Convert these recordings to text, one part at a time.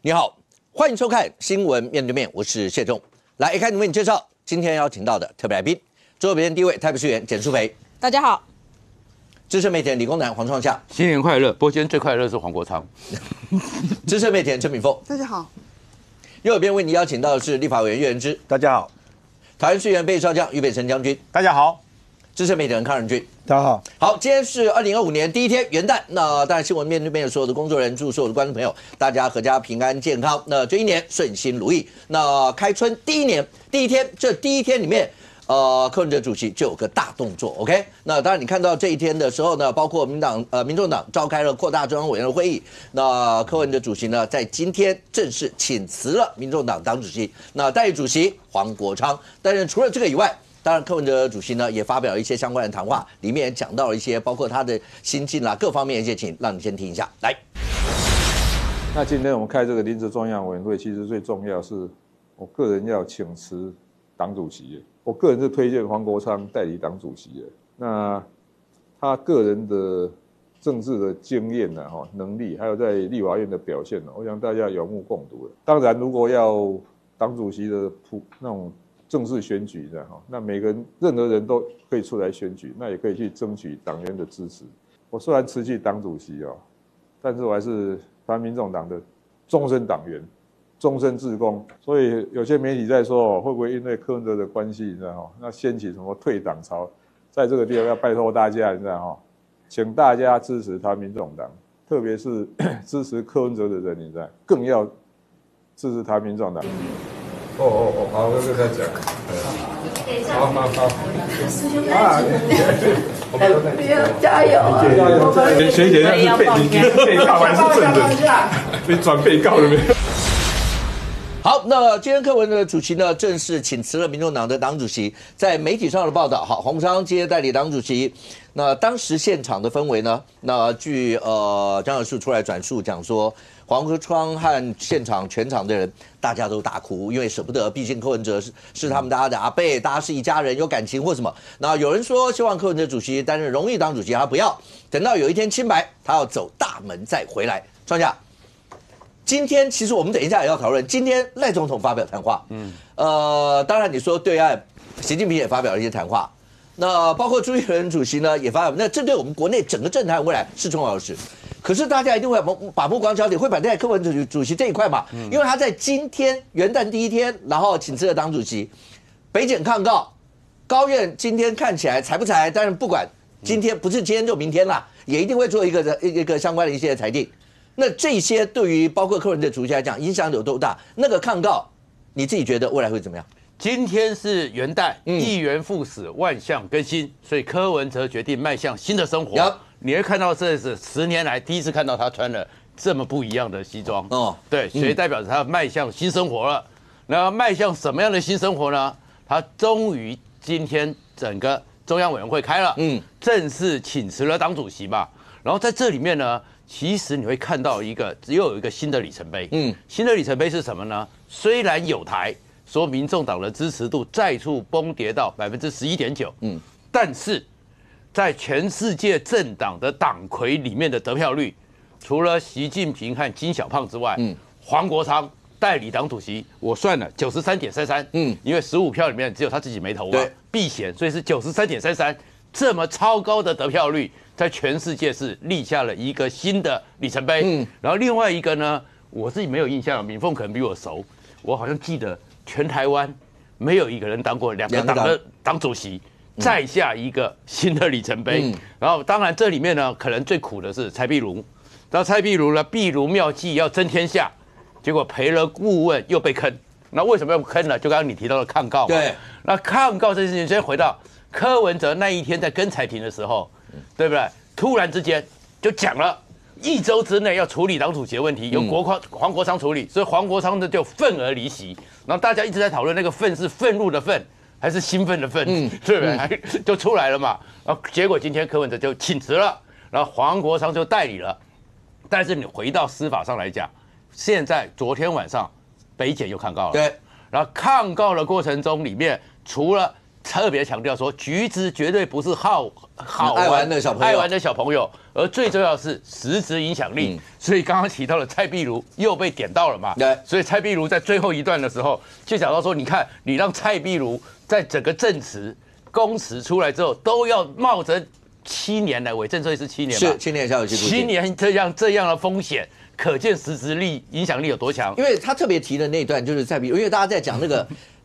你好，欢迎收看《新闻面对面》，我是谢仲。来，开始为你介绍今天邀请到的特别来宾，桌边第一位台北市议员简舒培，大家好；资深媒体人理工男黄创夏，新年快乐。不过今天最快乐是黄国昌；资深媒体人陈敏凤，大家好；右边为你邀请到的是立法委员岳仁之，大家好；桃园市议员备少将俞北辰将军，大家好；资深媒体人康仁君，大家好。好，今天是2025年第一天元旦，那当然新闻面对面的所有的工作人员、所有的观众朋友，大家阖家平安健康，那这一年顺心如意。那开春第一天，这第一天里面。柯文哲主席就有个大动作 ，OK？ 那当然，你看到这一天的时候呢，包括民众党召开了扩大中央委员会议，那柯文哲主席呢，在今天正式请辞了民众党党主席，那代理主席黄国昌。但是除了这个以外，当然柯文哲主席呢也发表了一些相关的谈话，里面也讲到了一些包括他的心境啦、各方面的一些情，让你先听一下。来，那今天我们开这个临时中央委员会，其实最重要是我个人要请辞党主席。我个人是推荐黄国昌代理党主席的。那他个人的政治的经验能力，还有在立法院的表现我想大家有目共睹的。当然，如果要党主席的那种正式选举的那任何人都可以出来选举，那也可以去争取党员的支持。我虽然辞去党主席但是我还是台湾民众党的终身党员。终身志工，所以有些媒体在说会不会因为柯文哲的关系，你知道那掀起什么退党潮？在这个地方要拜托大家，你知道请大家支持台湾民众党，特别是支持柯文哲的人，你知道更要支持台湾民众党。好，我就在讲。好，加油！学姐那是被告还是证人？被转被告了没有？好，那今天柯文哲主席呢正式请辞了民众党的党主席，在媒体上的报道，好，黄国昌接代理党主席。那当时现场的氛围呢？那据张小树出来转述讲说，黄国昌和现场全场的人大家都大哭，因为舍不得，毕竟柯文哲是他们大家的阿伯，大家是一家人，有感情或什么。那有人说希望柯文哲主席担任荣誉党主席，他不要，等到有一天清白，他要走大门再回来。庄家。今天其实我们等一下也要讨论。今天赖总统发表谈话，当然你说对岸习近平也发表了一些谈话，那包括朱立伦主席呢也发表，那这对我们国内整个政坛未来是重要的事。可是大家一定会把目光焦点会摆在柯文哲主席这一块嘛，因为他在今天元旦第一天，然后请辞了党主席，北检抗告，高院今天看起来裁不裁，但是不管今天不是今天就明天啦，也一定会做一个相关的一些裁定。那这些对于包括柯文哲主席来讲，影响有多大？那个抗告，你自己觉得未来会怎么样？今天是元旦，议员赴死，万象更新，所以柯文哲决定迈向新的生活。你会看到这是10年来第一次看到他穿了这么不一样的西装对，所以代表着他迈向新生活了。那迈向什么样的新生活呢？他终于今天整个中央委员会开了，正式请辞了党主席嘛。然后在这里面呢，其实你会看到又有一个新的里程碑。新的里程碑是什么呢？虽然有台说民众党的支持度再次崩跌到11.9%，但是在全世界政党的党魁里面的得票率，除了习近平和金小胖之外，黄国昌代理党主席，我算了93.33%，因为15票里面只有他自己没投避嫌，所以是93.33%，这么超高的得票率。在全世界是立下了一个新的里程碑。然后另外一个呢，我自己没有印象，敏凤可能比我熟，我好像记得全台湾没有一个人当过2个党的党主席，再下一个新的里程碑。然后当然这里面呢，可能最苦的是蔡壁如，然后蔡壁如呢，壁如妙计要争天下，结果赔了顾问又被坑。那为什么要坑呢？就刚刚你提到的抗告嘛。对，那抗告这件事情，先回到柯文哲那一天在跟裁庭的时候。对不对？突然之间就讲了1周之内要处理党主席的问题，由黄国昌处理，所以黄国昌呢就愤而离席。然后大家一直在讨论那个愤是愤怒的愤还是兴奋的愤，对不对？就出来了嘛。然后结果今天柯文哲就请辞了，然后黄国昌就代理了。但是你回到司法上来讲，现在昨天晚上北检又抗告了，对，然后抗告的过程中里面，除了特别强调说，橘子绝对不是爱玩的小朋友，而最重要的是实质影响力。所以刚刚提到了蔡壁如又被点到了嘛，对，所以蔡壁如在最后一段的时候就讲到说，你看你让蔡壁如在整个证词、供词出来之后，都要冒着7年的伪证罪是7年吧？是7年下有期徒刑， 7年这样的风险。可见实质力影响力有多强？因为他特别提的那一段就是蔡壁如，因为大家在讲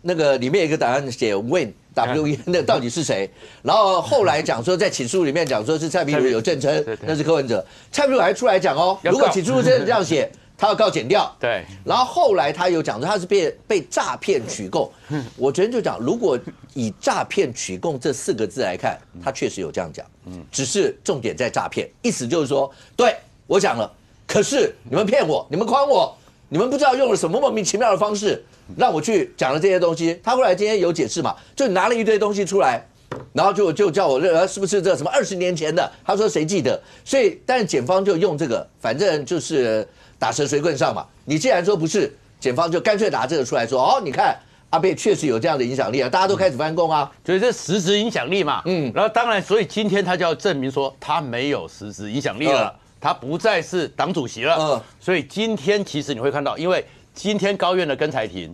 那个里面有一个答案写 Win W 那到底是谁？然后后来讲说在起诉里面讲说是蔡壁如有证称，那是柯文哲。蔡壁如还出来讲哦，如果起诉真的这样写，他要告检调。对。然后后来他有讲说他是被诈骗取供。我昨天就讲，如果以诈骗取供这4个字来看，他确实有这样讲。只是重点在诈骗，意思就是说，对我讲了。可是你们骗我，你们诓我，你们不知道用了什么莫名其妙的方式让我去讲了这些东西。他后来今天有解释嘛，就拿了一堆东西出来，然后就叫我认是不是这什么20年前的？他说谁记得？所以但是检方就用这个，反正就是打蛇随棍上嘛。你既然说不是，检方就干脆拿这个出来说，哦，你看阿贝确实有这样的影响力啊，大家都开始翻供啊，所以这实质影响力嘛。然后当然，所以今天他就要证明说他没有实质影响力了。他不再是党主席了，所以今天其实你会看到，因为今天高院的更裁庭，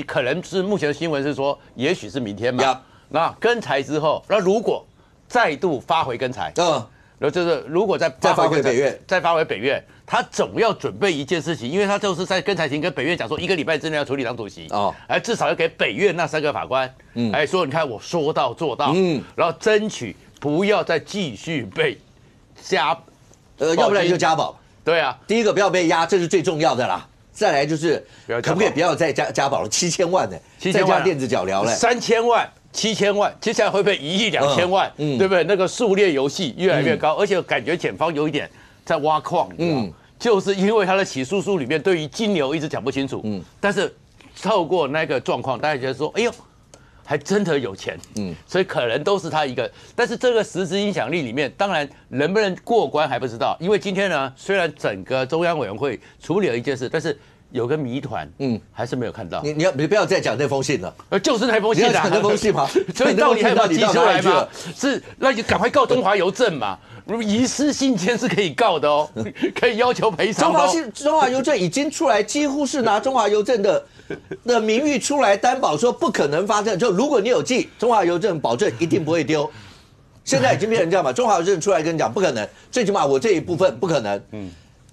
可能是目前的新闻是说，也许是明天嘛。那更裁之后，那如果再度发回更裁，然后就是如果再发回北院，他总要准备一件事情，因为他就是在更裁庭跟北院讲说，1个礼拜之内要处理党主席，至少要给北院那3个法官，说你看我说到做到，然后争取不要再继续被要不然就家宝。对啊，第一个不要被压，这是最重要的啦。再来就是可不可以不要再加保了？7000万呢？再加电子脚镣嘞，3000万、7000万，接下来会不会1亿2千万？对不对？那个数列游戏越来越高，而且感觉检方有一点在挖矿，就是因为他的起诉书里面对于金流一直讲不清楚，但是透过那个状况，大家觉得说，哎呦。还真的有钱，所以可能都是他一个，但是这个实质影响力里面，当然能不能过关还不知道，因为今天呢，虽然整个中央委员会处理了一件事，但是有个谜团，还是没有看到。你不要再讲那封信了，就是那封信啊，你要讲那封信吗？所以到底还有没有寄出来吗？是，那你赶快告中华邮政嘛。遗失信件是可以告的哦，可以要求赔偿哦。中华邮政已经出来，几乎是拿中华邮政的名誉出来担保，说不可能发生。就如果你有寄，中华邮政保证一定不会丢。现在已经变成这样嘛？中华邮政出来跟你讲不可能，最起码我这一部分不可能。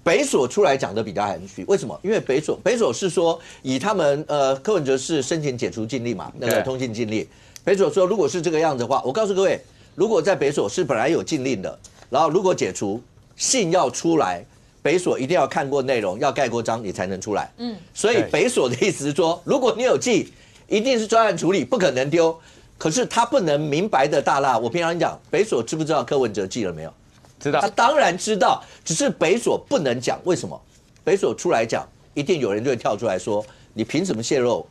北所出来讲的比较含蓄，为什么？因为北所是说以他们柯文哲是申请解除禁令嘛，那个通信禁令。北所说如果是这个样子的话，我告诉各位，如果在北所是本来有禁令的。然后如果解除信要出来，北所一定要看过内容，要盖过章，你才能出来。所以北所的意思是说，如果你有寄，一定是专案处理，不可能丢。可是他不能明白的大辣。我平常讲，北所知不知道柯文哲寄了没有？知道。他当然知道，只是北所不能讲。为什么？北所出来讲，一定有人就会跳出来说，你凭什么泄露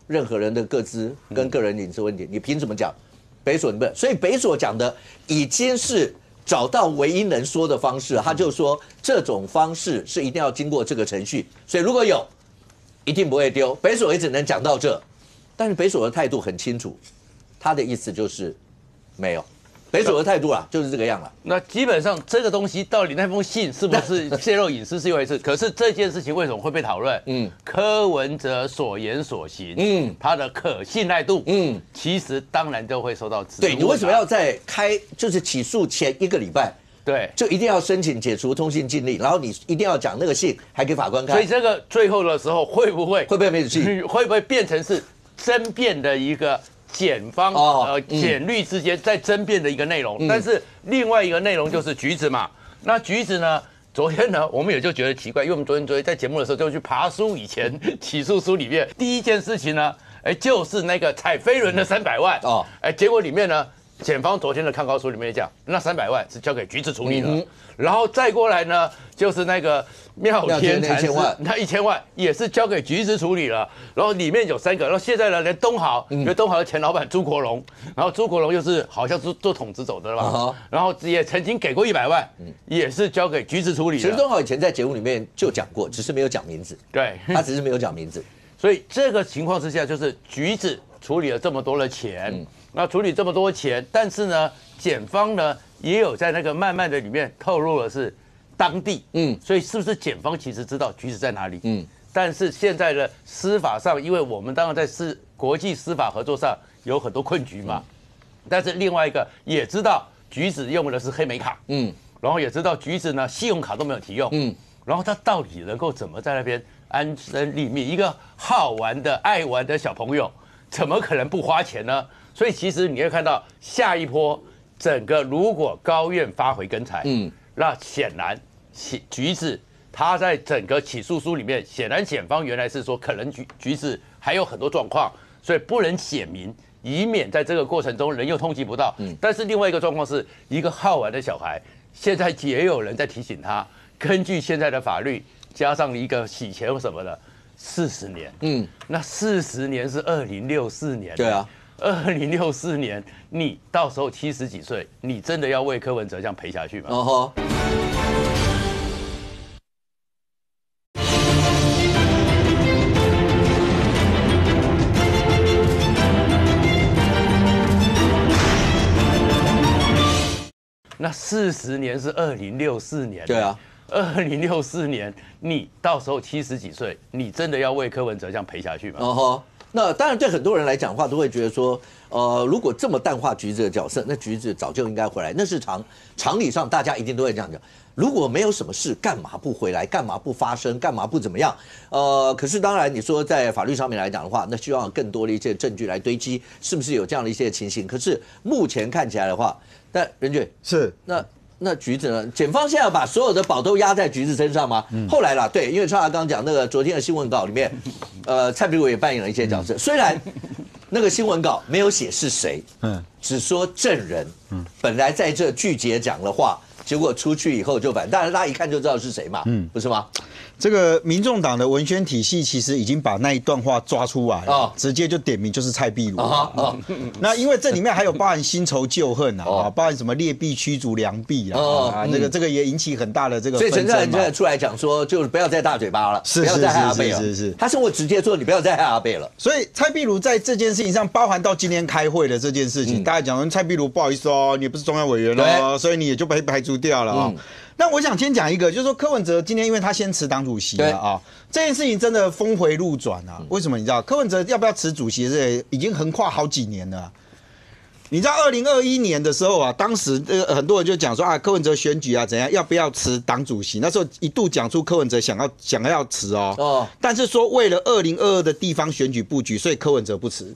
任何人的个资跟个人隐私问题？你凭什么讲？北所你不能。所以北所讲的已经是。找到唯一能说的方式，他就说这种方式是一定要经过这个程序，所以如果有，一定不会丢。北所也只能讲到这，但是北所的态度很清楚，他的意思就是没有。北所的态度啦，就是这个样了。那基本上这个东西到底那封信是不是泄露隐私是一回事，可是这件事情为什么会被讨论？柯文哲所言所行，他的可信赖度，其实当然都会受到质疑。对，你为什么要在就是起诉前1个礼拜？对，就一定要申请解除通信禁令，然后你一定要讲那个信，还给法官看。所以这个最后的时候会不会没戏？会不会变成是争辩的一个？检方检律之间在争辩的一个内容，但是另外一个内容就是橘子嘛。那橘子呢，昨天呢，我们也就觉得奇怪，因为我们昨天在节目的时候就去爬书以前起诉书里面第一件事情呢，就是那个踩飞轮的300万结果里面呢，检方昨天的抗告书里面也讲，那300万是交给橘子处理的，然后再过来呢，就是那个妙天禅师那1000万也是交给橘子处理了，然后里面有3个，然后现在呢，连东豪，因为东豪的前老板朱国荣，然后朱国荣又是好像是做统子走的了吧，然后也曾经给过100万，也是交给橘子处理的。其实东豪以前在节目里面就讲过，只是没有讲名字，对，他只是没有讲名字。所以这个情况之下，就是橘子处理了这么多的钱，那处理这么多钱，但是呢，检方呢也有在那个慢慢的里面透露的是当地，所以是不是检方其实知道橘子在哪里？但是现在的司法上，因为我们当然在国际司法合作上有很多困局嘛，但是另外一个也知道橘子用的是黑莓卡，然后也知道橘子呢信用卡都没有提用，然后他到底能够怎么在那边安身立命？一个好玩的、爱玩的小朋友，怎么可能不花钱呢？所以其实你会看到下一波整个如果高院发回跟裁，那显然橘子。他在整个起诉书里面，显然检方原来是说可能橘子还有很多状况，所以不能写明，以免在这个过程中人又通缉不到。但是另外一个状况是一个好玩的小孩，现在也有人在提醒他，根据现在的法律，加上一个洗钱什么的，40年。那40年是2064年。对啊，2064年，你到时候70几岁，你真的要为柯文哲这样赔下去吗？那40年是2064年，对啊，2064年，你到时候70几岁，你真的要为柯文哲这样赔下去吗？那当然，对很多人来讲的话，都会觉得说，如果这么淡化橘子的角色，那橘子早就应该回来，那是常理上大家一定都会这样讲。如果没有什么事，干嘛不回来？干嘛不发声？干嘛不怎么样？可是当然，你说在法律上面来讲的话，那需要更多的一些证据来堆积，是不是有这样的一些情形？可是目前看起来的话，但任俊是那橘子呢？检方现在要把所有的宝都压在橘子身上吗？后来啦，对，因为超达刚讲那个昨天的新闻稿里面，蔡壁如也扮演了一些角色，虽然那个新闻稿没有写是谁，只说证人，本来在这拒绝讲的话。结果出去以后就反，当然大家一看就知道是谁嘛，不是吗？这个民众党的文宣体系其实已经把那一段话抓出来了，直接就点名就是蔡壁如。那因为这里面还有包含新仇旧恨包含什么劣币驱逐良币这个也引起很大的这个纷争嘛。所以陈在出来讲说，就是不要再大嘴巴了，不要再害阿贝了。是，他生活直接说你不要再害阿贝了。所以蔡壁如在这件事情上，包含到今天开会的这件事情，大家讲蔡壁如不好意思你也不是中央委员所以你也就被排除掉了那我想先讲一个，就是说柯文哲今天因为他先辞党主席了这件事情真的峰回路转为什么你知道？柯文哲要不要辞主席这已经横跨好几年了。你知道2021年的时候当时很多人就讲说柯文哲选举怎样，要不要辞党主席？那时候一度讲出柯文哲想要辞但是说为了2022的地方选举布局，所以柯文哲不辞。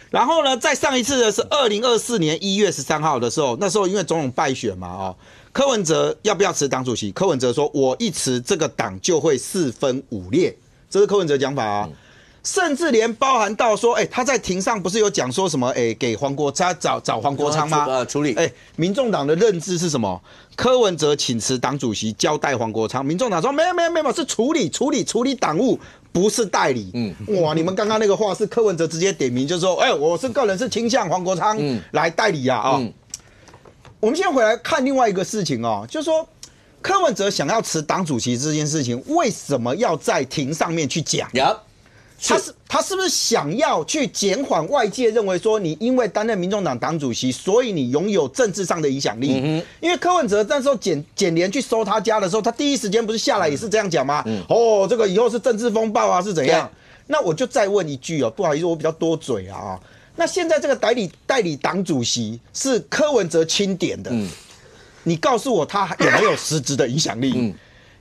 然后呢，在上一次的是2024年1月13号的时候，那时候因为总统败选嘛柯文哲要不要辞党主席？柯文哲说：“我一辞，这个党就会4分5裂。”这是柯文哲讲法甚至连包含到说，他在庭上不是有讲说什么，给黄国昌找黄国昌吗？处理。民众党的认知是什么？柯文哲请辞党主席，交代黄国昌。民众党说没有，是处理党务，不是代理。哇，你们刚刚那个话是柯文哲直接点名，就说，我是个人是倾向黄国昌来代理我们现在回来看另外一个事情就是说柯文哲想要辞党主席这件事情，为什么要在庭上面去讲？他是不是想要去减缓外界认为说你因为担任民众党党主席，所以你拥有政治上的影响力？因为柯文哲那时候检联去搜他家的时候，他第一时间不是下来也是这样讲吗？这个以后是政治风暴是怎样？那我就再问一句不好意思，我比较多嘴那现在这个代理党主席是柯文哲钦点的，你告诉我他有没有实质的影响力？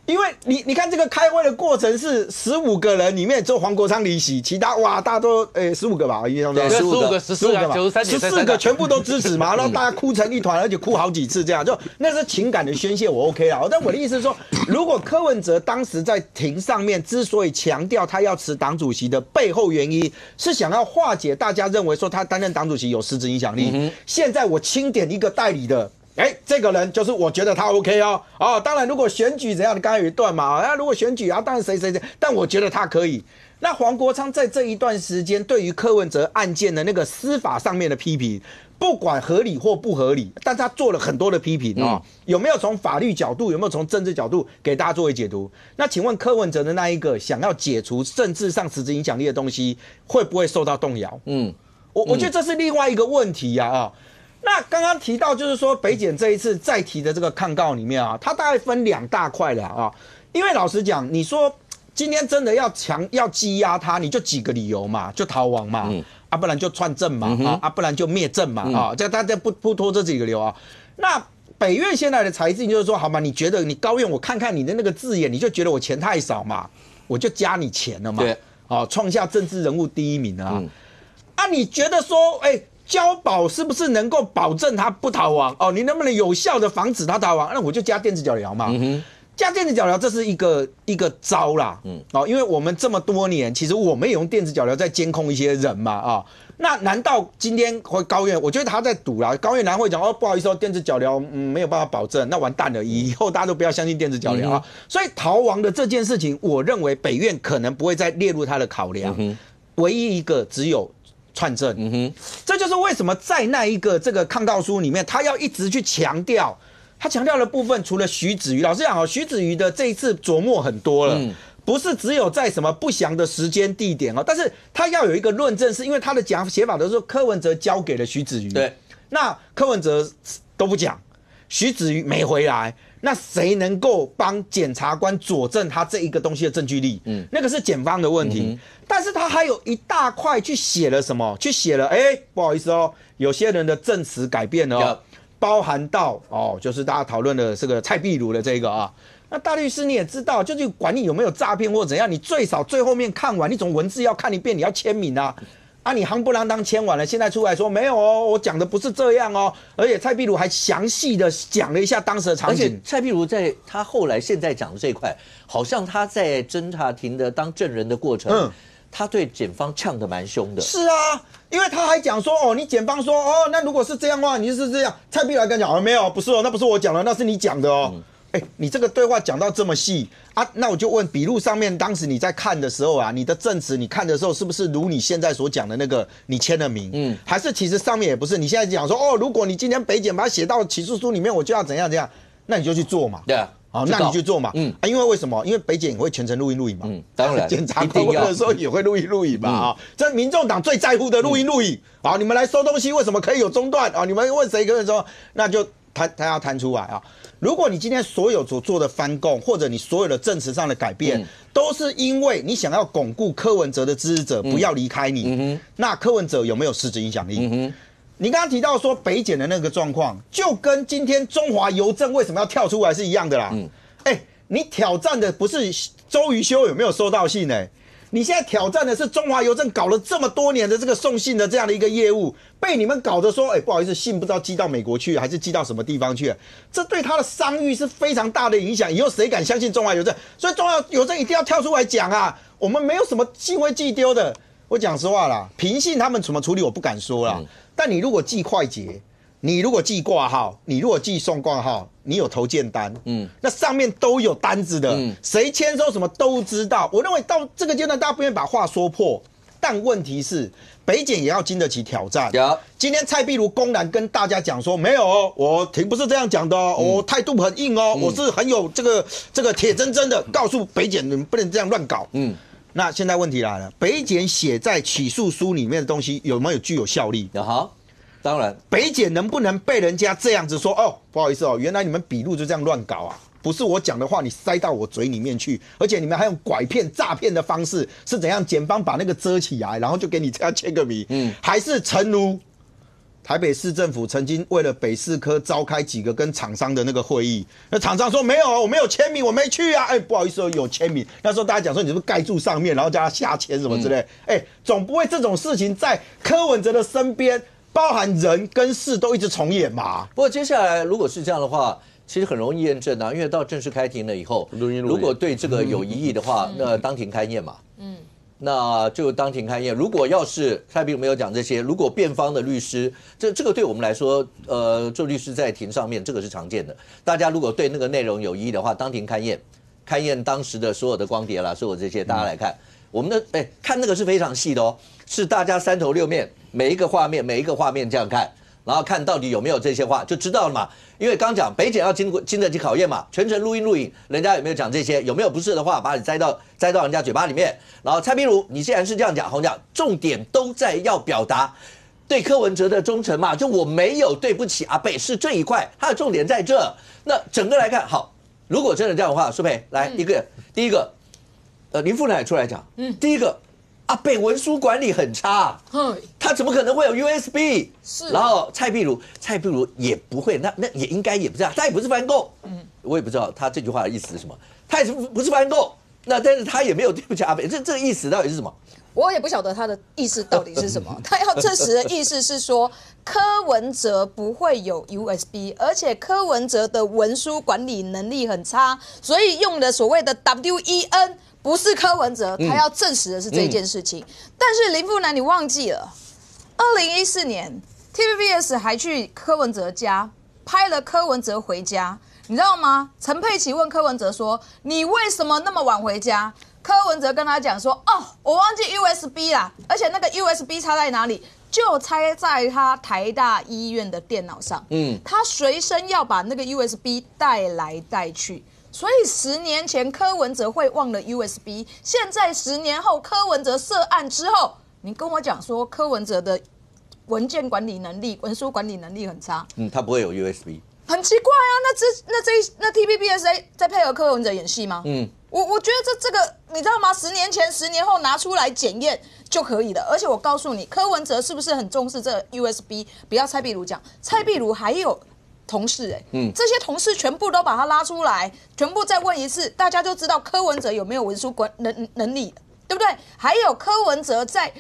因为你看这个开会的过程是15个人里面只有黄国昌离席，其他大家都15个吧，15个，14个嘛，14个全部都支持嘛，然后大家哭成一团，而且哭好几次，这样就那是情感的宣泄，我 OK 但我的意思是说，如果柯文哲当时在庭上面之所以强调他要辞党主席的背后原因，是想要化解大家认为说他担任党主席有实质影响力。现在我钦点一个代理的。这个人就是我觉得他 OK 当然如果选举怎样，你刚才有一段嘛，如果选举当然谁，但我觉得他可以。那黄国昌在这一段时间对于柯文哲案件的那个司法上面的批评，不管合理或不合理，但他做了很多的批评哦。有没有从法律角度，有没有从政治角度给大家作为解读？那请问柯文哲的那一个想要解除政治上实质影响力的东西，会不会受到动摇？我觉得这是另外一个问题呀那刚刚提到就是说北检这一次再提的这个抗告里面啊，它大概分2大块了因为老实讲，你说今天真的要羁押他，你就几个理由嘛，就逃亡嘛，不然就串证嘛，不然就灭证嘛，这大家不拖这几个理由那北院现在的裁定就是说，好嘛，你觉得你高院我看看你的那个字眼，你就觉得我钱太少嘛，我就加你钱了嘛，对，创下政治人物第1名你觉得说，交保是不是能够保证他不逃亡？你能不能有效的防止他逃亡？那我就加电子脚镣嘛。加电子脚镣这是一个招啦。因为我们这么多年，其实我们也用电子脚镣在监控一些人嘛那难道今天回高院？我觉得他在赌啦。高院难会讲不好意思电子脚镣没有办法保证，那完蛋了，以后大家都不要相信电子脚镣所以逃亡的这件事情，我认为北院可能不会再列入他的考量。唯一一个只有串证，这就是为什么在那一个这个抗告书里面，他要一直去强调，他强调的部分除了徐子瑜，老实讲徐子瑜的这一次琢磨很多了，不是只有在什么不详的时间地点但是他要有一个论证，是因为他的写法都是说柯文哲交给了徐子瑜，对，那柯文哲都不讲，徐子瑜没回来。那谁能够帮检察官佐证他这一个东西的证据力？那个是检方的问题。但是他还有一大块去写了什么？去写了，不好意思有些人的证词改变了包含到就是大家讨论的这个蔡壁如的这个那大律师你也知道，就是管你有没有诈骗或怎样，你最少最后面看完，你总文字要看一遍，你要签名你夯不啷当签完了，现在出来说没有我讲的不是这样而且蔡壁如还详细的讲了一下当时的场景。而且蔡壁如在他后来现在讲的这一块，好像他在侦查庭的当证人的过程，他对检方呛得蛮凶的。是因为他还讲说你检方说那如果是这样的话，你就是这样。蔡壁如还跟他讲没有，不是那不是我讲的，那是你讲的你这个对话讲到这么细那我就问，笔录上面当时你在看的时候你的证词你看的时候是不是如你现在所讲的那个你签了名？还是其实上面也不是？你现在讲说如果你今天北检把它写到起诉书里面，我就要怎样怎样，那你就去做嘛。对那你去做嘛。因为为什么？因为北检也会全程录音嘛。当然，检察官的时候也会录音嘛。这民众党最在乎的录音。好，你们来收东西，为什么可以有中断你们问谁可以说，那就他要摊出来如果你今天所有所做的翻供，或者你所有的证词上的改变，都是因为你想要巩固柯文哲的支持者不要离开你，那柯文哲有没有实质影响力？你刚刚提到说北检的那个状况，就跟今天中华邮政为什么要跳出来是一样的啦。你挑战的不是周瑜修有没有收到信你现在挑战的是中华邮政搞了这么多年的这个送信的这样的一个业务，被你们搞得说，不好意思，信不知道寄到美国去，还是寄到什么地方去？这对他的商誉是非常大的影响。以后谁敢相信中华邮政？所以中华邮政一定要跳出来讲我们没有什么信会寄丢的。我讲实话啦，平信他们怎么处理我不敢说啦。但你如果寄快捷，你如果寄挂号，你如果寄送挂号，你有投件单，那上面都有单子的，谁签收什么都知道。我认为到这个阶段，大家不愿意把话说破，但问题是北检也要经得起挑战。今天蔡壁如公然跟大家讲说，没有我庭不是这样讲的我态度很硬我是很有这个铁铮铮的，告诉北检你们不能这样乱搞。那现在问题来了，北检写在起诉书里面的东西有没有具有效力？当然，北检能不能被人家这样子说不好意思原来你们笔录就这样乱搞不是我讲的话你塞到我嘴里面去，而且你们还用拐骗诈骗的方式，是怎样？检方把那个遮起来，然后就给你这样签个名，还是诚如台北市政府曾经为了北市科召开几个跟厂商的那个会议，那厂商说没有，我没有签名，我没去不好意思有签名。那时候大家讲说你是不是盖住上面，然后叫他下签什么之类，总不会这种事情在柯文哲的身边。包含人跟事都一直重演嘛。不过接下来如果是这样的话，其实很容易验证因为到正式开庭了以后，如果对这个有疑义的话，那当庭开验嘛。那就当庭开验。如果要是蔡壁如没有讲这些，如果辩方的律师，这个对我们来说，做律师在庭上面这个是常见的。大家如果对那个内容有疑义的话，当庭开验当时的所有的光碟啦，所有这些大家来看。我们的看那个是非常细的哦，是大家3头6面，每一个画面这样看，然后看到底有没有这些话就知道了嘛。因为刚讲北检要经得起考验嘛，全程录影，人家有没有讲这些，有没有不是的话，把你栽到人家嘴巴里面。然后蔡壁如，你既然是这样讲，洪讲重点都在要表达对柯文哲的忠诚嘛，就我没有对不起阿贝，是这一块，他的重点在这。那整个来看，好，如果真的这样的话，舒培来第一个，林富南也出来讲，第一个。阿贝文书管理很差，他怎么可能会有 USB？ 是，然后蔡壁如也不会，那也应该也不是，他也不是翻供，我也不知道他这句话的意思是什么，他也不是翻供，那但是他也没有对不起阿贝，这个意思到底是什么？我也不晓得他的意思到底是什么，他要证实的意思是说柯文哲不会有 USB， 而且柯文哲的文书管理能力很差，所以用的所谓的 WEN。不是柯文哲，他要证实的是这件事情。但是林富南，你忘记了，2014年 TVBS 还去柯文哲家拍了柯文哲回家，你知道吗？陈佩琪问柯文哲说：“你为什么那么晚回家？”柯文哲跟他讲说：“哦，我忘记 USB 啦，而且那个 USB 插在哪里？就插在他台大医院的电脑上。他随身要把那个 USB 带来带去。”所以10年前柯文哲会忘了 USB， 现在10年后柯文哲涉案之后，你跟我讲说柯文哲的文件管理能力、文书管理能力很差，他不会有 USB， 很奇怪啊。那 TVBS 在配合柯文哲演戏吗？我觉得这个你知道吗？10年前、10年后拿出来检验就可以了。而且我告诉你，柯文哲是不是很重视这 USB？ 不要蔡壁如讲，蔡壁如还有。同事这些同事全部都把他拉出来，全部再问一次，大家就知道柯文哲有没有文书能力，对不对？还有柯文哲在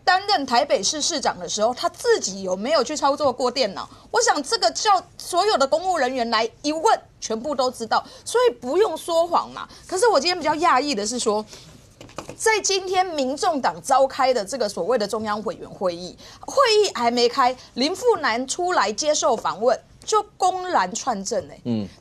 担任台北市市长的时候，他自己有没有去操作过电脑？我想这个叫所有的公务人员来一问，全部都知道，所以不用说谎嘛。可是我今天比较讶异的是说，在今天民众党召开的这个所谓的中央委员会议还没开，林富南出来接受访问。就公然串证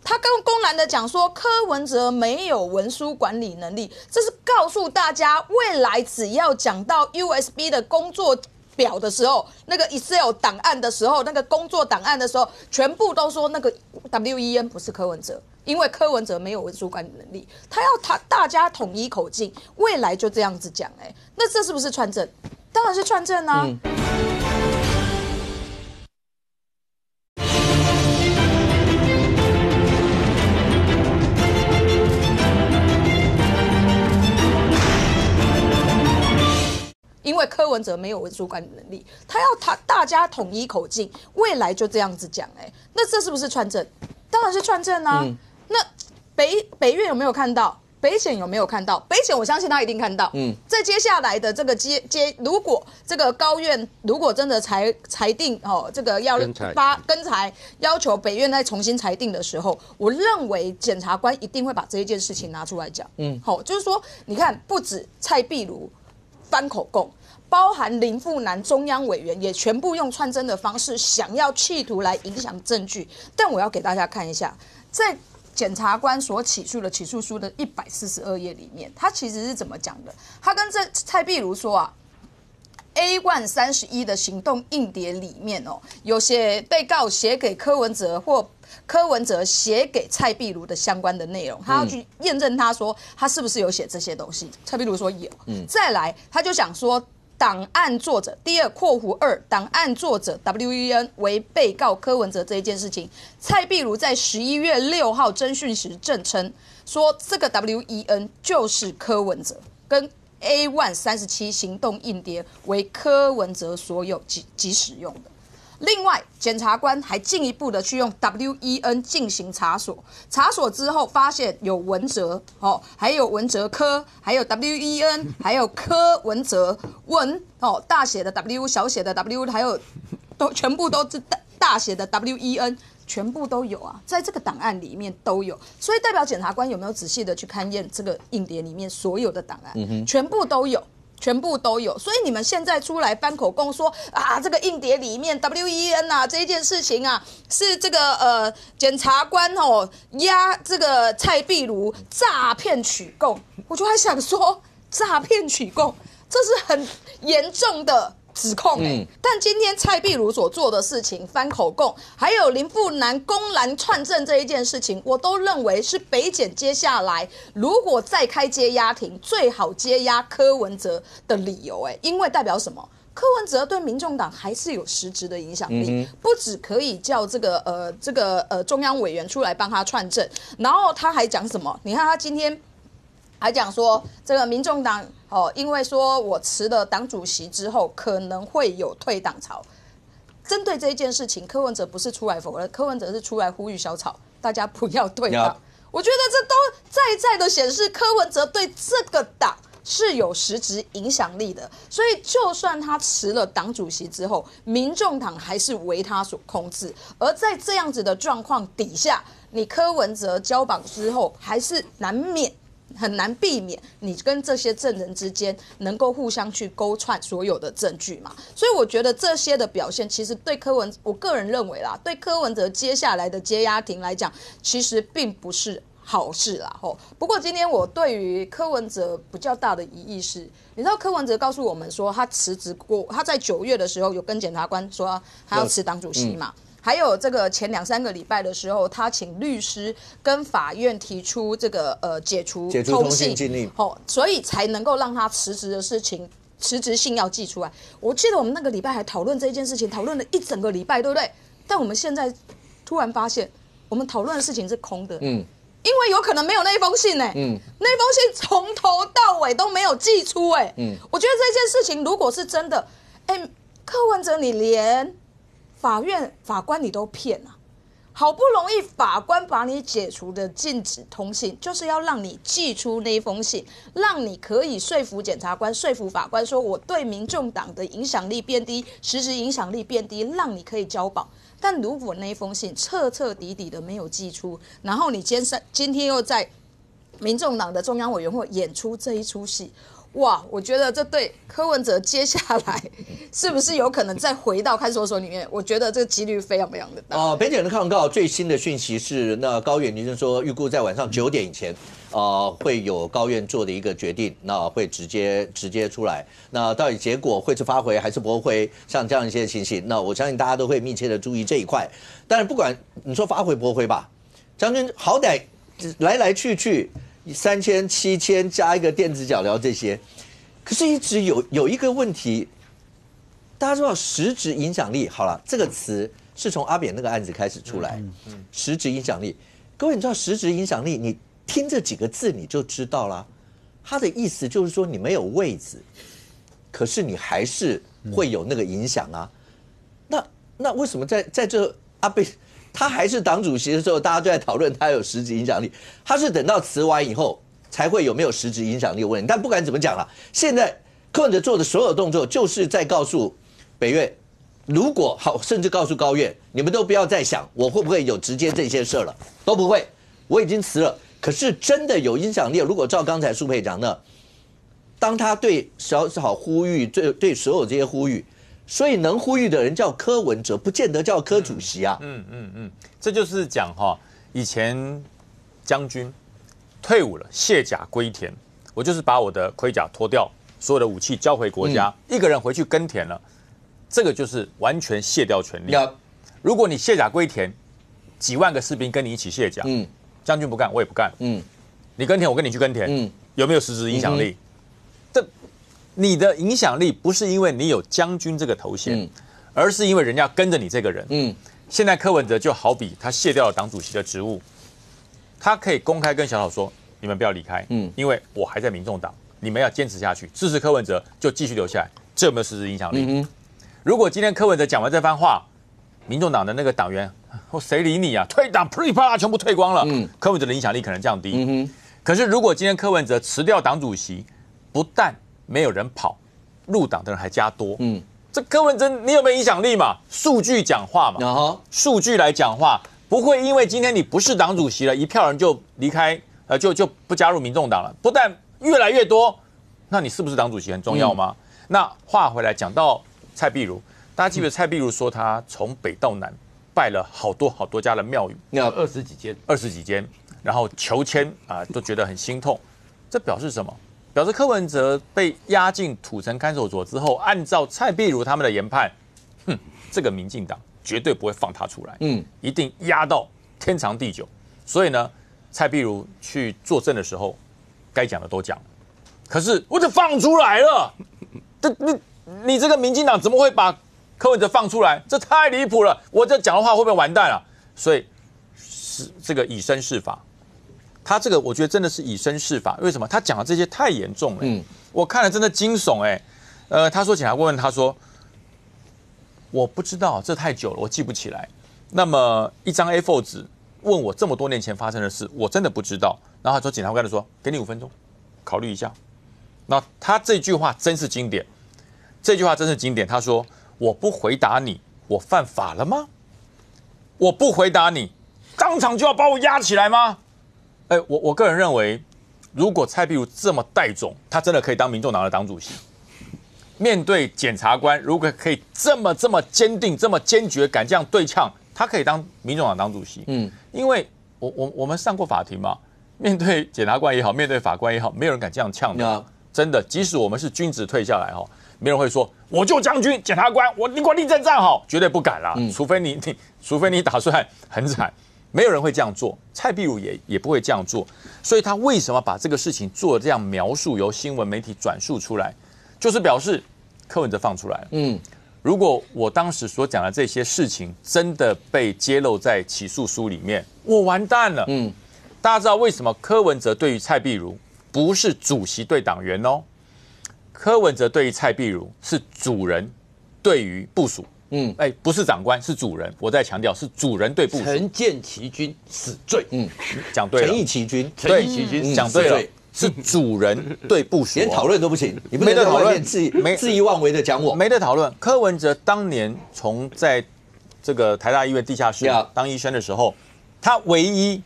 他公然的讲说柯文哲没有文书管理能力，这是告诉大家未来只要讲到 USB 的工作表的时候，那个 Excel 档案的时候，那个工作档案的时候，全部都说那个 WEN 不是柯文哲，因为柯文哲没有文书管理能力，他要大家统一口径，未来就这样子讲那这是不是串证？当然是串证啊。因为柯文哲没有文书管理能力，他要大家统一口径，未来就这样子讲那这是不是串证？当然是串证啊。那北院有没有看到？北检有没有看到？北检我相信他一定看到。在接下来的这个如果这个高院如果真的裁定这个要跟裁要求北院再重新裁定的时候，我认为检察官一定会把这一件事情拿出来讲。就是说你看，不止蔡壁如翻口供。包含林富南中央委员也全部用串证的方式，想要企图来影响证据。但我要给大家看一下，在检察官所起诉的起诉书的142页里面，他其实是怎么讲的？他跟这蔡壁如说A131的行动硬碟里面有些被告写给柯文哲或柯文哲写给蔡壁如的相关的内容，他要去验证他说他是不是有写这些东西。蔡壁如说有。再来，他就想说。档案作者第二括弧2，档案作者 WEN 为被告柯文哲这一件事情，蔡壁如在11月6号侦讯时证称说，这个 WEN 就是柯文哲，跟 A137 行动硬碟为柯文哲所有及使用的。另外，检察官还进一步的去用 WEN 进行查锁，查锁之后发现有文哲还有文哲科，还有 WEN， 还有柯文哲文大写的 W 小写的 W， 还有全部都是大写的 WEN， 全部都有啊，在这个档案里面都有，所以代表检察官有没有仔细的去勘验这个硬碟里面所有的档案，全部都有。全部都有，所以你们现在出来翻口供说这个硬碟里面 WEN 这一件事情是这个检察官压这个蔡壁如诈骗取供，我就还想说，诈骗取供，这是很严重的指控但今天蔡壁如所做的事情，翻口供，还有林富南公然串证这一件事情，我都认为是北检接下来如果再开接押庭，最好接押柯文哲的理由因为代表什么？柯文哲对民众党还是有实质的影响力，不只可以叫这个中央委员出来帮他串证，然后他还讲什么？你看他今天还讲说，这个民众党因为说我辞了党主席之后，可能会有退党潮。针对这一件事情，柯文哲不是出来否认，柯文哲是出来呼吁小草，大家不要退党。我觉得这都在的显示柯文哲对这个党是有实质影响力的，所以就算他辞了党主席之后，民众党还是为他所控制。而在这样子的状况底下，你柯文哲交绑之后，还是很难避免你跟这些证人之间能够互相去勾串所有的证据嘛。所以我觉得这些的表现，其实对我个人认为啦，对柯文哲接下来的接押庭来讲，其实并不是好事啦。不过今天我对于柯文哲比较大的疑义是，你知道柯文哲告诉我们说，他辞职过，他在9月的时候有跟检察官说他要辞党主席嘛。还有这个前2-3个礼拜的时候，他请律师跟法院提出这个解除通信禁令，所以才能够让他辞职的事情，辞职信要寄出来。我记得我们那个礼拜还讨论这件事情，讨论了一整个礼拜，对不对？但我们现在突然发现，我们讨论的事情是空的，因为有可能没有那一封信那封信从头到尾都没有寄出我觉得这件事情如果是真的，柯文哲你连法官你都骗啊！好不容易法官把你解除的禁止通信，就是要让你寄出那封信，让你可以说服检察官、说服法官，说我对民众党的影响力变低，实质影响力变低，让你可以交保。但如果那封信彻彻底底的没有寄出，然后你今天又在民众党的中央委员会演出这一出戏。哇，我觉得这对柯文哲接下来是不是有可能再回到看守所里面？我觉得这个几率非常非常的大。北检的抗告最新的讯息是，那高院女生说预估在晚上9点以前，会有高院做的一个决定，那会直接出来。那到底结果会是发回还是驳回？像这样一些情形，那我相信大家都会密切的注意这一块。当然，不管你说发回驳回吧，将军好歹来来去去。3000、7000加一个电子脚镣这些，可是一直有一个问题，大家知道实质影响力，好了，这个词是从阿扁那个案子开始出来，实质影响力，各位你知道实质影响力，你听这几个字你就知道了，他的意思就是说你没有位置，可是你还是会有那个影响啊，那为什么在这阿扁？他还是党主席的时候，大家都在讨论他有实质影响力。他是等到辞完以后，才会有没有实质影响力的问题。但不管怎么讲了，现在柯文哲做的所有动作，就是在告诉北院，如果好，甚至告诉高院，你们都不要再想我会不会有直接这些事了，都不会，我已经辞了。可是真的有影响力，如果照刚才舒佩讲的，当他对小草呼吁，对所有这些呼吁。所以能呼吁的人叫柯文哲，不见得叫柯主席啊。这就是讲以前将军退伍了，卸甲归田，我就是把我的盔甲脱掉，所有的武器交回国家，一个人回去耕田了，这个就是完全卸掉权力。如果你卸甲归田，几万个士兵跟你一起卸甲，将军不干，我也不干，你耕田，我跟你去耕田，有没有实质影响力？你的影响力不是因为你有将军这个头衔，而是因为人家跟着你这个人。现在柯文哲就好比他卸掉了党主席的职务，他可以公开跟小草说：“你们不要离开，因为我还在民众党，你们要坚持下去，支持柯文哲就继续留下来。”这有没有实质影响力？如果今天柯文哲讲完这番话，民众党的那个党员谁理你啊？退党噼里啪啦全部退光了，柯文哲的影响力可能降低。可是如果今天柯文哲辞掉党主席，不但没有人跑，入党的人还加多。这柯文哲你有没有影响力嘛？数据讲话嘛，数据来讲话，不会因为今天你不是党主席了，一票人就离开，就不加入民众党了。不但越来越多，那你是不是党主席很重要吗？那话回来讲到蔡壁如，大家记得蔡壁如说他从北到南拜了好多家的庙宇，20几间，然后求签都觉得很心痛，这表示什么？表示柯文哲被押进土城看守所之后，按照蔡壁如他们的研判，这个民进党绝对不会放他出来，一定压到天长地久。所以呢，蔡壁如去作证的时候，该讲的都讲，可是我就放出来了，你这个民进党怎么会把柯文哲放出来？这太离谱了！我这讲的话会不会完蛋啊？所以是这个以身试法。他这个我觉得真的是以身试法，为什么？他讲的这些太严重了，我看了真的惊悚他说检察官问他说，我不知道，这太久了，我记不起来。那么一张 A4 纸问我这么多年前发生的事，我真的不知道。然后他说检察官就说，给你5分钟，考虑一下。那他这句话真是经典，他说我不回答你，我犯法了吗？我不回答你，当场就要把我压起来吗？我个人认为，如果蔡壁如这么带种，他真的可以当民众党的党主席。面对检察官，如果可以这么坚定、这么坚决，敢这样对呛，他可以当民众党党主席。因为我们上过法庭嘛，面对检察官也好，面对法官也好，没有人敢这样呛的。真的，即使我们是君子退下来没人会说我就将军、检察官，你给我立正站好，绝对不敢啦。除非你打算很惨。没有人会这样做，蔡壁如也不会这样做，所以他为什么把这个事情做这样描述，由新闻媒体转述出来，就是表示柯文哲放出来了。如果我当时所讲的这些事情真的被揭露在起诉书里面，我完蛋了。大家知道为什么柯文哲对于蔡壁如不是主席对党员哦？柯文哲对于蔡壁如是主人对于部属。不是长官，是主人。我再强调，是主人对部属。陈建奇君死罪。讲对了。陈义奇君，讲对了，是主人对部属。连讨论都不行，你不能在外面恣意妄为的讲我。没得讨论。柯文哲当年从在这个台大医院地下室当医生的时候，他唯一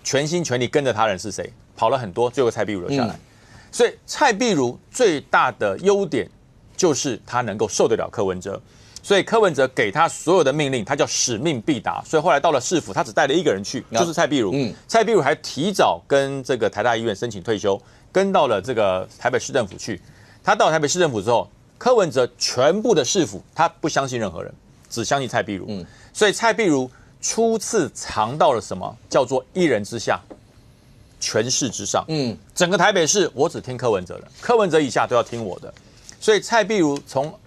全心全力跟着他人是谁？跑了很多，最后蔡壁如留下来。所以蔡壁如最大的优点就是他能够受得了柯文哲。所以柯文哲给他所有的命令，他叫使命必达。所以后来到了市府，他只带了一个人去，就是蔡壁如。蔡壁如还提早跟这个台大医院申请退休，跟到了这个台北市政府去。他到台北市政府之后，柯文哲全部的市府他不相信任何人，只相信蔡壁如。所以蔡壁如初次尝到了什么叫做一人之下，权势之上。整个台北市我只听柯文哲的，柯文哲以下都要听我的。所以蔡壁如从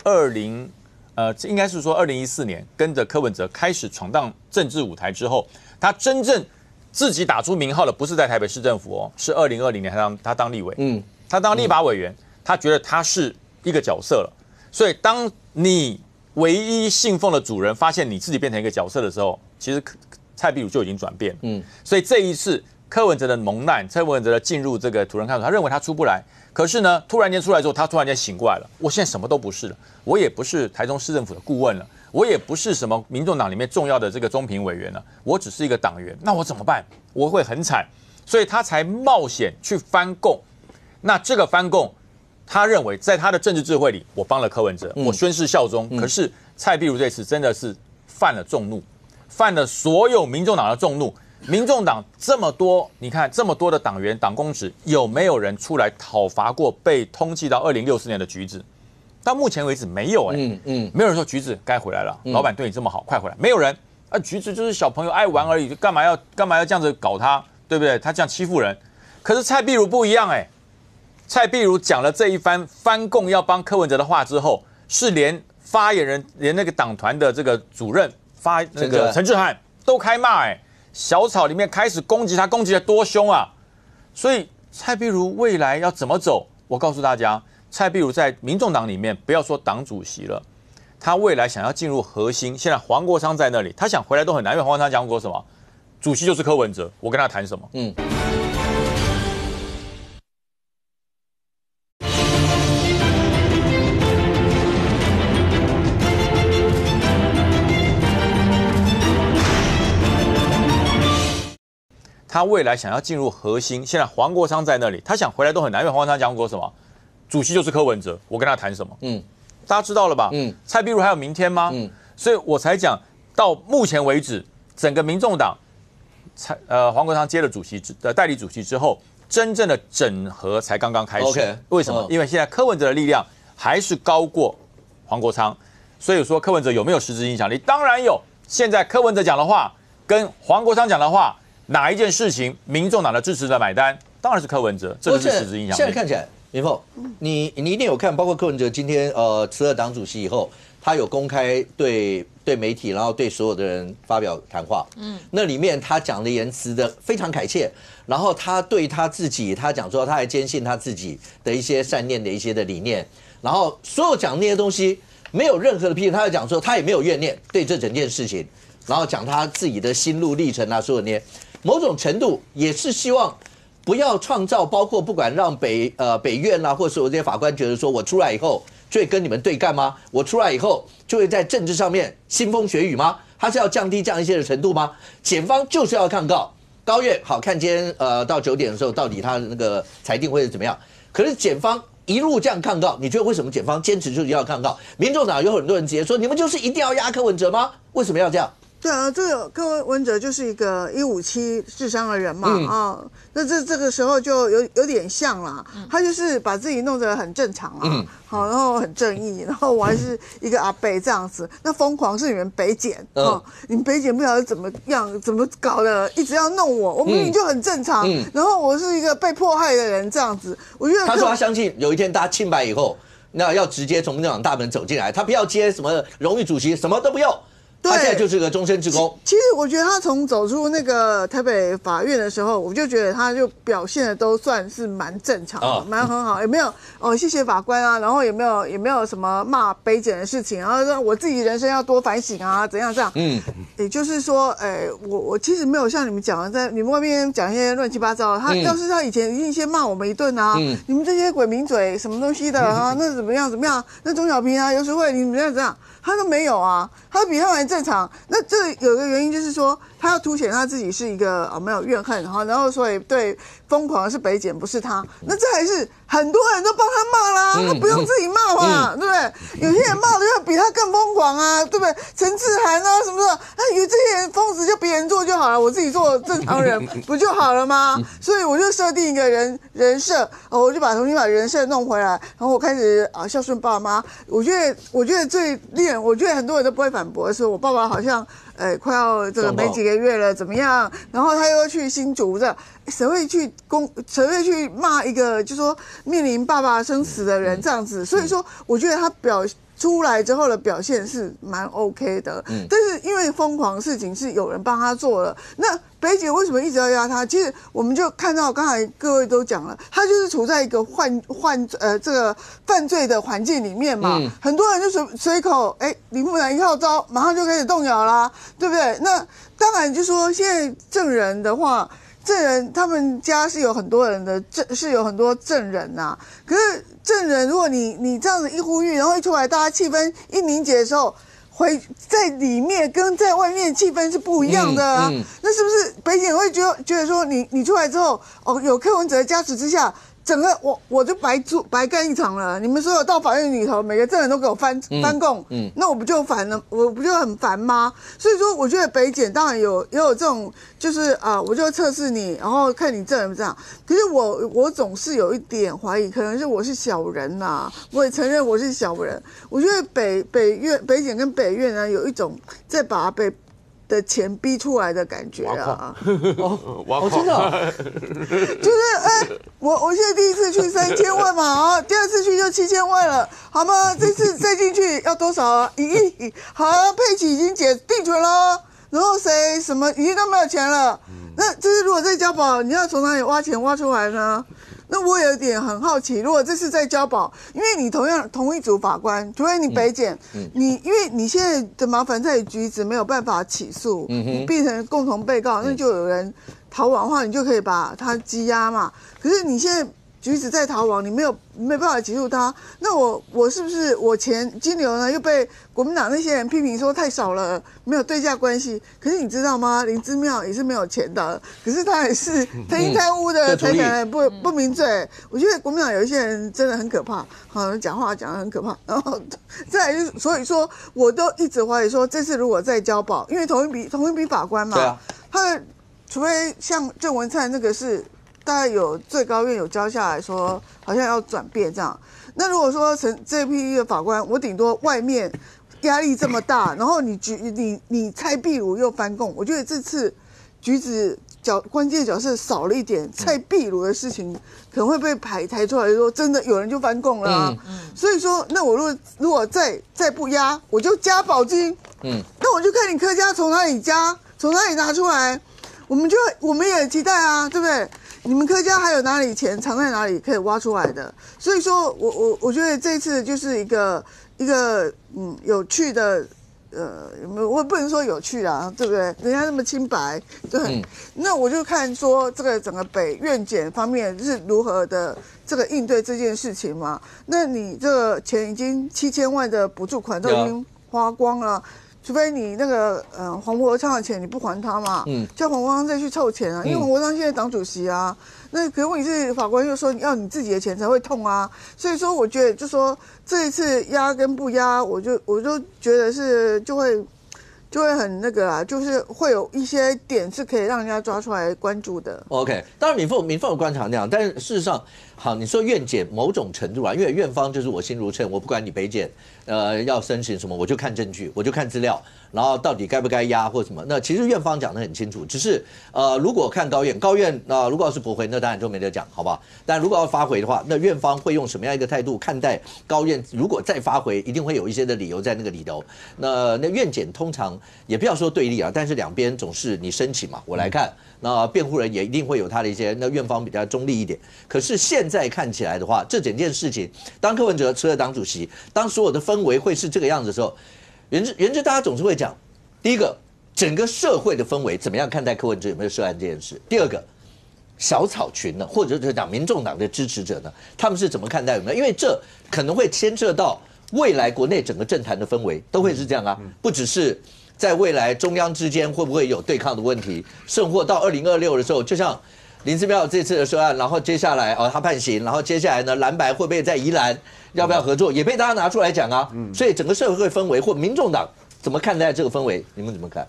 应该是说2014年跟着柯文哲开始闯荡政治舞台之后，他真正自己打出名号的不是在台北市政府是2020年他当立委，他当立法委员，他觉得他是一个角色了。所以当你唯一信奉的主人发现你自己变成一个角色的时候，其实蔡壁如就已经转变了。所以这一次柯文哲的蒙难，柯文哲的进入这个土人看守，他认为他出不来。可是呢，突然间出来之后，他突然间醒过来了。我现在什么都不是了，我也不是台中市政府的顾问了，我也不是什么民众党里面重要的这个中评委员了，我只是一个党员。那我怎么办？我会很惨，所以他才冒险去翻供。那这个翻供，他认为在他的政治智慧里，我帮了柯文哲，我宣誓效忠。可是蔡壁如这次真的是犯了众怒，犯了所有民众党的众怒。民众党这么多，你看这么多的党员、党公职，有没有人出来讨伐过被通缉到2064年的橘子？到目前为止没有没有人说橘子该回来了，老板对你这么好，快回来，没有人啊，橘子就是小朋友爱玩而已，干嘛要这样子搞他，对不对？他这样欺负人。可是蔡壁如不一样蔡壁如讲了这一番翻供要帮柯文哲的话之后，是连发言人、连那个党团的这个主任那个陈志汉都开骂小草里面开始攻击他，攻击得多凶啊！所以蔡壁如未来要怎么走？我告诉大家，蔡壁如在民众党里面，不要说党主席了，他未来想要进入核心，现在黄国昌在那里，他想回来都很难，因为黄国昌讲过什么？主席就是柯文哲，我跟他谈什么？他未来想要进入核心，现在黄国昌在那里，他想回来都很难，因为黄国昌讲过什么？主席就是柯文哲，我跟他谈什么？大家知道了吧？蔡壁如还有明天吗？所以我才讲到目前为止，整个民众党，黄国昌接了代理主席之后，真正的整合才刚刚开始。OK， 为什么？因为现在柯文哲的力量还是高过黄国昌，所以说柯文哲有没有实质影响力？当然有。现在柯文哲讲的话跟黄国昌讲的话，哪一件事情民众党的支持者买单？当然是柯文哲，这就是实质影响力。现在看起来，明凤，你一定有看，包括柯文哲今天辞了党主席以后，他有公开对媒体，然后对所有的人发表谈话。那里面他讲的言辞的非常恳切，然后他对他自己，他讲说他还坚信他自己的一些善念的一些的理念，然后所有讲那些东西没有任何的批评，他就讲说他也没有怨念对这整件事情，然后讲他自己的心路历程啊，所有那些某种程度也是希望不要创造，包括不管让北院啊，或者所有这些法官觉得说我出来以后就会跟你们对干吗？我出来以后就会在政治上面腥风血雨吗？他是要降低这样一些的程度吗？检方就是要抗告高院，好看今天到9点的时候，到底他的那个裁定会是怎么样？可是检方一路这样抗告，你觉得为什么检方坚持就是要抗告？民众党有很多人直接说，你们就是一定要压柯文哲吗？为什么要这样？对啊，这个柯文哲就是一个157智商的人嘛，那这个时候就有点像啦，他就是把自己弄得很正常啊，好，然后很正义，然后我还是一个阿伯这样子，那疯狂是你们北检，你们北检不晓得怎么样，怎么搞的，一直要弄我明明就很正常，然后我是一个被迫害的人这样子，我觉得他说他相信有一天大家清白以后，那要直接从民进党大门走进来，他不要接什么荣誉主席，什么都不用。他现在就是个终身职工。其实我觉得他从走出那个台北法院的时候，我就觉得他就表现的都算是蛮正常的，蛮很好，也没有谢谢法官啊，然后也没有什么骂北检的事情，然后说我自己人生要多反省啊，怎样这样。也就是说，我其实没有像你们讲的，在你们外面讲一些乱七八糟。他要是他以前一定先骂我们一顿啊，你们这些鬼名嘴什么东西的啊，那怎么样？那钟小平啊、游淑慧，你们这样。他都没有啊，他比他们还正常。那这有一个原因就是说，他要凸显他自己是一个没有怨恨，然后所以对疯狂的是北检，不是他。那这还是很多人都帮他骂啦，他不用自己骂嘛，对不对？有些人骂的要比他更疯狂啊，对不对？陈志涵啊什么的，以为这些人疯子就别人做就好了，我自己做正常人不就好了吗？所以我就设定一个人设，我就重新把人设弄回来，然后我开始孝顺爸妈。我觉得最令人，我觉得很多人都不会反驳的是，我爸爸好像快要这个没几个月了，怎么样？然后他又要去新竹，这谁会去骂一个就说面临爸爸生死的人这样子？所以说，我觉得他出来之后的表现是蛮 OK 的，但是因为疯狂事情是有人帮他做了，那北检为什么一直要压他？其实我们就看到刚才各位都讲了，他就是处在一个这个犯罪的环境里面嘛，很多人就随口李木兰一号召，马上就开始动摇啦，对不对？那当然就说现在证人的话。证人他们家是有很多人的是有很多证人呐，可是证人如果你这样子一呼吁，然后一出来，大家气氛一凝结的时候，在里面跟在外面气氛是不一样的啊。那是不是北检会觉得说你出来之后，有柯文哲的加持之下，整个我就白干一场了。你们所有到法院里头，每个证人都给我翻供，那我不就烦了？我不就很烦吗？所以说，我觉得北检当然也有这种，就是我就测试你，然后看你证人不这样。可是我总是有一点怀疑，可能是我是小人呐，我也承认我是小人。我觉得北检跟北院呢，有一种在把北的钱逼出来的感觉啊！真的，就是我现在第一次去3000万嘛，第二次去就7000万了，好吗？这次再进去要多少啊？1亿，好，佩奇已经定存了，然后谁什么已经都没有钱了，那这次如果再交保，你要从哪里挖钱挖出来呢？那我有点很好奇，如果这次再交保，因为你同一组法官，除非你北检，因为你现在的麻烦在于橘子没有办法起诉，变成共同被告，那就有人逃亡的话，你就可以把他羁押嘛。可是你现在橘子在逃亡，你没办法起诉他，那我是不是我钱金流呢又被国民党那些人批评说太少了，没有对价关系？可是你知道吗？林姿妙也是没有钱的，可是他也是贪污的财产不明罪。我觉得国民党有一些人真的很可怕，讲话讲得很可怕。然后再来就是，所以说我都一直怀疑说，这次如果再交保，因为同一笔法官嘛，他的除非像郑文灿那个是大概有最高院有交下来说，好像要转变这样。那如果说这批的法官，我顶多外面压力这么大，然后你蔡壁如又翻供，我觉得这次橘子关键角色少了一点，蔡壁如的事情可能会被抬出来说，真的有人就翻供了啊。所以说，那我如果再不压，我就加保金。那我就看你柯家从哪里加，从哪里拿出来，我们也期待啊，对不对？你们柯家还有哪里钱藏在哪里可以挖出来的？所以说我觉得这次就是一个有趣的。我不能说有趣啦，对不对？人家那么清白，对。那我就看说这个整个北院检方面是如何的这个应对这件事情嘛。那你这个钱已经7000万的补助款都已经花光了。除非你那个黄国昌的钱你不还他嘛，叫黄国昌再去凑钱啊，因为黄国昌现在党主席啊，那可是问题是法官又说要你自己的钱才会痛啊，所以说我觉得就说这一次压跟不压，我就觉得是就会很那个啊，就是会有一些点是可以让人家抓出来关注的。OK， 当然民凤的观察那样，但是事实上，好，你说院检某种程度啊，因为院方就是我心如秤，我不管你北检要申请什么，我就看证据，我就看资料，然后到底该不该压或什么。那其实院方讲得很清楚，只是如果看高院如果要是驳回，那当然就没得讲，好不好？但如果要发回的话，那院方会用什么样一个态度看待高院？如果再发回，一定会有一些的理由在那个里头。那院检通常也不要说对立啊，但是两边总是你申请嘛，我来看，那辩护人也一定会有他的一些，那院方比较中立一点。可是现在看起来的话，这整件事情，当柯文哲辞了党主席，当所有的氛围会是这个样子的时候，原之大家总是会讲，第一个，整个社会的氛围怎么样看待柯文哲有没有涉案这件事；第二个，小草群呢，或者是讲民众党的支持者呢，他们是怎么看待有没有？因为这可能会牵涉到未来国内整个政坛的氛围，都会是这样啊，不只是在未来中央之间会不会有对抗的问题，甚或到2026的时候，就像林姿妙这次的涉案，然后接下来他判刑，然后接下来呢，蓝白会不会在宜兰要不要合作，也被大家拿出来讲啊。所以整个社会氛围或民众党怎么看待这个氛围，你们怎么看？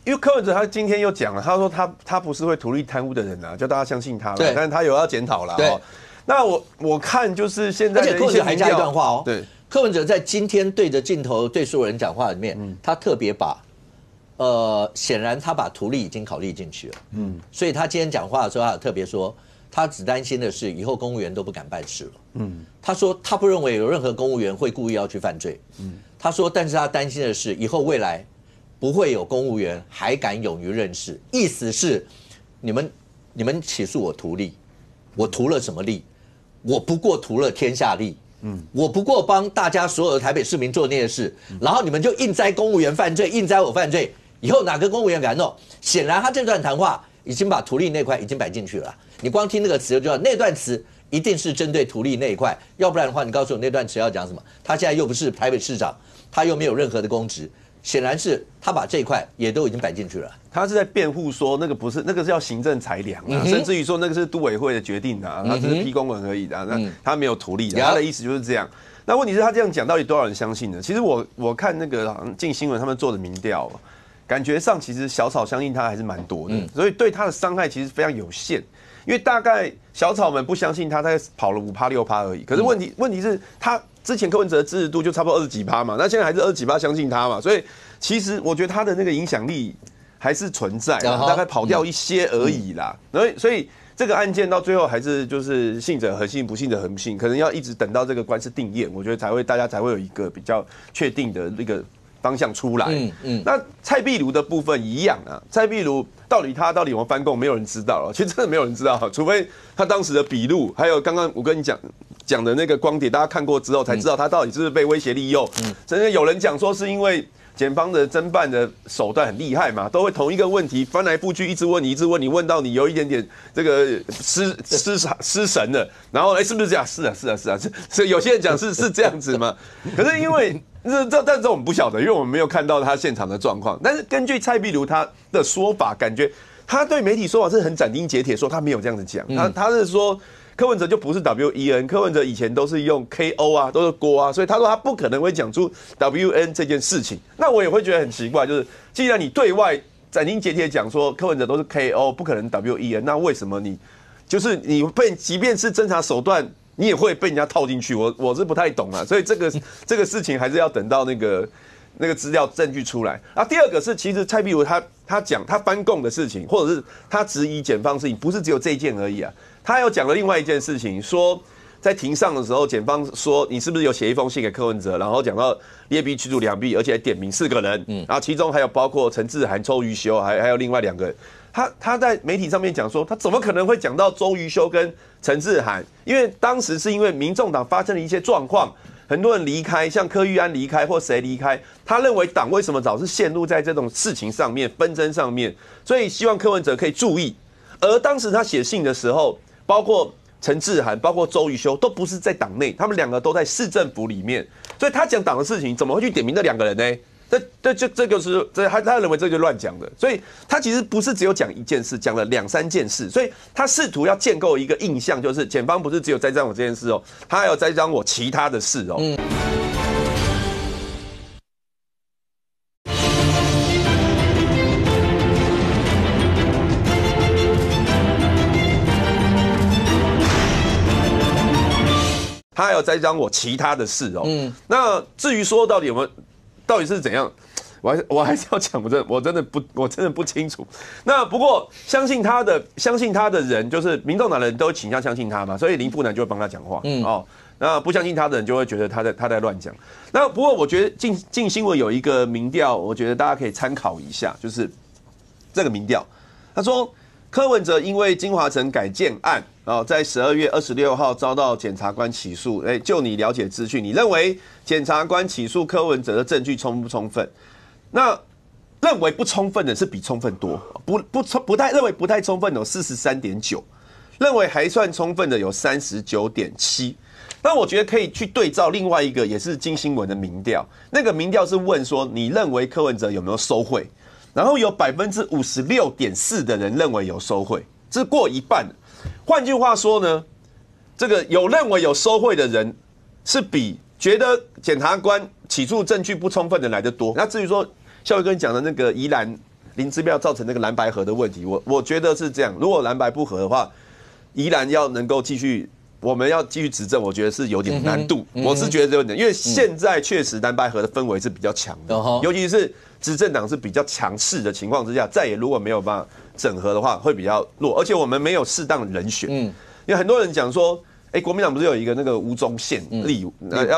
因为柯文哲他今天又讲了，他说他不是会图利贪污的人啊，叫大家相信他了，但是他有要检讨了。对，那我看就是现在的一些民调，而且柯文哲还加一段话哦。对，柯文哲在今天对着镜头对所有人讲话里面，他特别把。显然他把图利已经考虑进去了，所以他今天讲话的时候，他特别说，他只担心的是以后公务员都不敢办事了，他说他不认为有任何公务员会故意要去犯罪，他说，但是他担心的是以后未来不会有公务员还敢勇于任事，意思是你们起诉我图利，我图了什么利？我不过图了天下利。我不过帮大家所有的台北市民做那些事，然后你们就硬栽公务员犯罪，硬栽我犯罪，以后哪个公务员敢弄？显然他这段谈话已经把图利那块已经摆进去了。你光听那个词就知道，那段词一定是针对图利那一块，要不然的话，你告诉我那段词要讲什么？他现在又不是台北市长，他又没有任何的公职。显然是他把这一块也都已经摆进去了。他是在辩护说那个不是，那个是要行政裁量啊，甚至于说那个是都委会的决定啊，他只是批公文而已的，那他没有图利的，他的意思就是这样。那问题是，他这样讲到底多少人相信呢？其实我看那个好像镜新闻他们做的民调，感觉上其实小草相信他还是蛮多的，所以对他的伤害其实非常有限。因为大概小草们不相信他，大概跑了5%、6%而已。可是问题是他之前柯文哲的支持度就差不多20几%嘛，那现在还是20几%相信他嘛，所以其实我觉得他的那个影响力还是存在，大概跑掉一些而已啦。所以这个案件到最后还是就是信者恒信，不信者恒不信，可能要一直等到这个官司定验，我觉得大家才会有一个比较确定的那个方向出来。那蔡壁如的部分一样啊，蔡壁如到底有没有翻供，没有人知道了。其实真的没有人知道，除非他当时的笔录，还有刚刚我跟你讲的那个光碟，大家看过之后才知道他到底是不是被威胁利诱。甚至有人讲说是因为检方的侦办的手段很厉害嘛，都会同一个问题翻来覆去，一直问你，问到你有一点点这个失神了，然后是不是这样？是啊，有些人讲是这样子嘛。可是因为但是我们不晓得，因为我们没有看到他现场的状况。但是根据蔡壁如他的说法，感觉他对媒体说法是很斩钉截铁，说他没有这样子讲。他是说柯文哲就不是 WEN， 柯文哲以前都是用 KO 啊，都是锅啊，所以他说他不可能会讲出 WN 这件事情。那我也会觉得很奇怪，就是既然你对外斩钉截铁讲说柯文哲都是 KO， 不可能 WEN， 那为什么你就是你即便是侦查手段，你也会被人家套进去。我是不太懂啊，所以这个事情还是要等到那个资料证据出来。啊，第二个是其实蔡壁如他讲他翻供的事情，或者是他质疑检方的事情，不是只有这一件而已啊，他又讲了另外一件事情，说在庭上的时候，检方说你是不是有写一封信给柯文哲，然后讲到劣币驱逐良币，而且还点名4个人，然后其中还有包括陈志涵、周瑜修，还有另外2个人。他在媒体上面讲说，他怎么可能会讲到周瑜修跟陈志涵？因为当时是因为民众党发生了一些状况，很多人离开，像柯玉安离开或谁离开，他认为党为什么老是陷入在这种事情上面、纷争上面，所以希望柯文哲可以注意。而当时他写信的时候，包括陈志涵、包括周瑜修都不是在党内，他们2个都在市政府里面，所以他讲党的事情，怎么会去点名那2个人呢？这个是他认为这就乱讲的，所以他其实不是只有讲一件事，讲了2、3件事，所以他试图要建构一个印象，就是检方不是只有栽赃我这件事哦，他还有栽赃我其他的事哦。他还有栽赃我其他的事哦。那至于说到底是怎样，我还是要讲，我真的不清楚。那不过相信他的人，就是民众党的人都倾向相信他嘛，所以林富南就会帮他讲话。哦，那不相信他的人就会觉得他在乱讲。那不过我觉得镜新闻有一个民调，我觉得大家可以参考一下，就是这个民调，他说柯文哲因为金华城改建案在12月26号遭到检察官起诉。就你了解资讯，你认为检察官起诉柯文哲的证据充不充分？那认为不充分的是比充分多，认为不太充分的有 43.9%， 认为还算充分的有 39.7%。那我觉得可以去对照另外一个也是金新闻的民调，那个民调是问说你认为柯文哲有没有收贿，然后有 56.4% 的人认为有收贿，这过一半。换句话说呢，这个有认为有收贿的人是比觉得检察官起诉证据不充分的来得多。那至于说孝威哥讲的那个宜兰林姿妙造成那个蓝白合的问题，我觉得是这样，如果蓝白不合的话，宜兰要能够我们要继续执政，我觉得是有点难度。我是觉得有点，因为现在确实蓝白合的氛围是比较强的，尤其是执政党是比较强势的情况之下，再也如果没有办法整合的话，会比较弱，而且我们没有适当的人选。因为很多人讲说，国民党不是有一个那个吴宗宪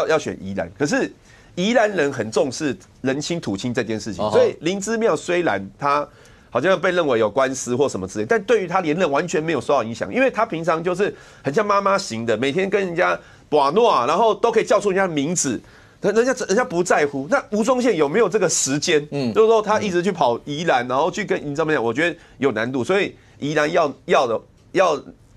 要选宜兰，可是宜兰人很重视人亲土亲这件事情，所以林姿妙虽然他好像被认为有官司或什么之类，但对于他连任完全没有受到影响，因为他平常就是很像妈妈型的，每天跟人家把诺，然后都可以叫出人家名字，人家不在乎。那吴宗宪有没有这个时间？就是说他一直去跑宜兰，然后去跟你怎么讲？我觉得有难度，所以宜兰要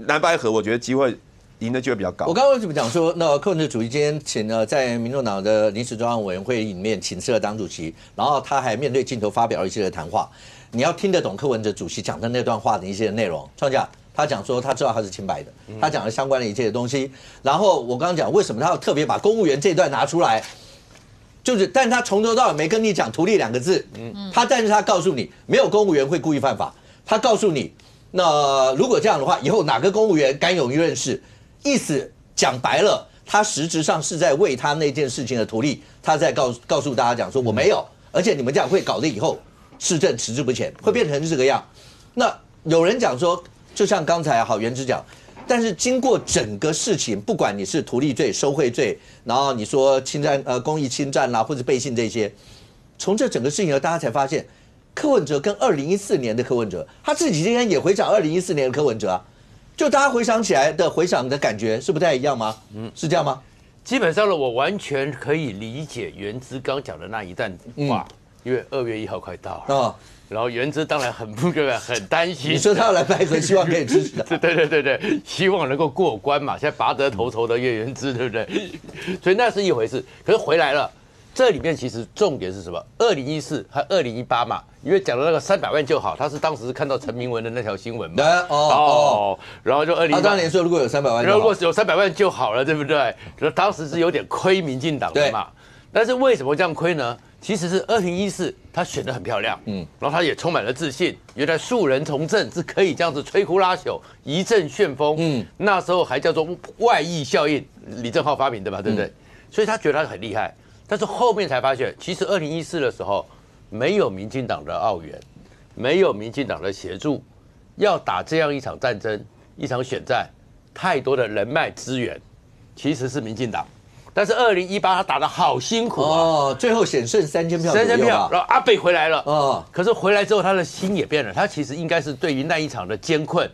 蓝白合，我觉得机会赢的就会比较高。我刚刚为什么讲说，那柯文哲主席今天在民众党的临时专案委员会里面请示了党主席，然后他还面对镜头发表了一些的谈话。你要听得懂柯文哲主席讲的那段话的一些内容。创价他讲说他知道他是清白的，他讲了相关的一切的东西。然后我刚刚讲为什么他要特别把公务员这段拿出来，但他从头到尾没跟你讲图利2个字，但是他告诉你没有公务员会故意犯法，他告诉你那如果这样的话，以后哪个公务员敢勇于任事，意思讲白了，他实质上是在为他那件事情的图利，他在告诉大家讲说我没有，而且你们这样会搞得以后市政迟滞不前，会变成这个样。那有人讲说，就像刚才元之讲，但是经过整个事情，不管你是图利罪、收贿罪，然后你说侵占公益侵占啦，或者背信这些，从这整个事情呢，大家才发现，柯文哲跟2014年的柯文哲，他自己今天也回想2014年的柯文哲啊，就大家回想起来的回想的感觉是不太一样吗？是这样吗？基本上呢，我完全可以理解元之刚讲的那一段话。因为2月1号快到了，然后元之当然很担心。你说他要来白河，希望可以支持他。对，希望能够过关嘛。现在拔得头筹的叶元之，对不对？所以那是一回事。可是回来了，这里面其实重点是什么？2014和2018嘛，因为讲的那个300万就好，他是当时是看到陈明文的那条新闻嘛。然后就2018，他当年说如果有300万，如果有300万就好了，对不对？当时是有点亏民进党的嘛。但是为什么这样亏呢？其实是2014他选得很漂亮，然后他也充满了自信，原来树人从政是可以这样子摧枯拉朽，一阵旋风，那时候还叫做外溢效应，李正浩发明的嘛，对不对？所以他觉得他很厉害，但是后面才发现，其实2014的时候没有民进党的澳援，没有民进党的协助，要打这样一场战争，一场选战，太多的人脉资源其实是民进党。但是2018他打得好辛苦啊，最后险胜3000票，3000票，然后阿北回来了，可是回来之后他的心也变了，他其实应该是对于那一场的艰困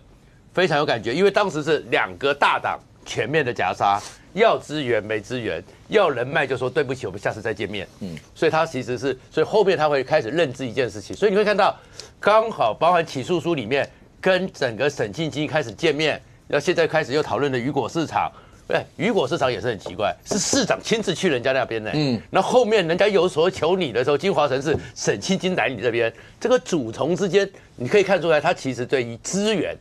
非常有感觉，因为当时是2个大党全面的夹杀，要资源没资源，要人脉就说对不起，我们下次再见面，所以他其实是，所以后面他会开始认知一件事情，所以你会看到刚好包含起诉书里面跟整个沈庆基开始见面，然后现在开始又讨论的雨果市场。对，雨果市场也是很奇怪，是市长亲自去人家那边呢。那后面人家有所求你的时候，金华城是沈庆基来你这边，这个主从之间，你可以看出来，他其实对于资源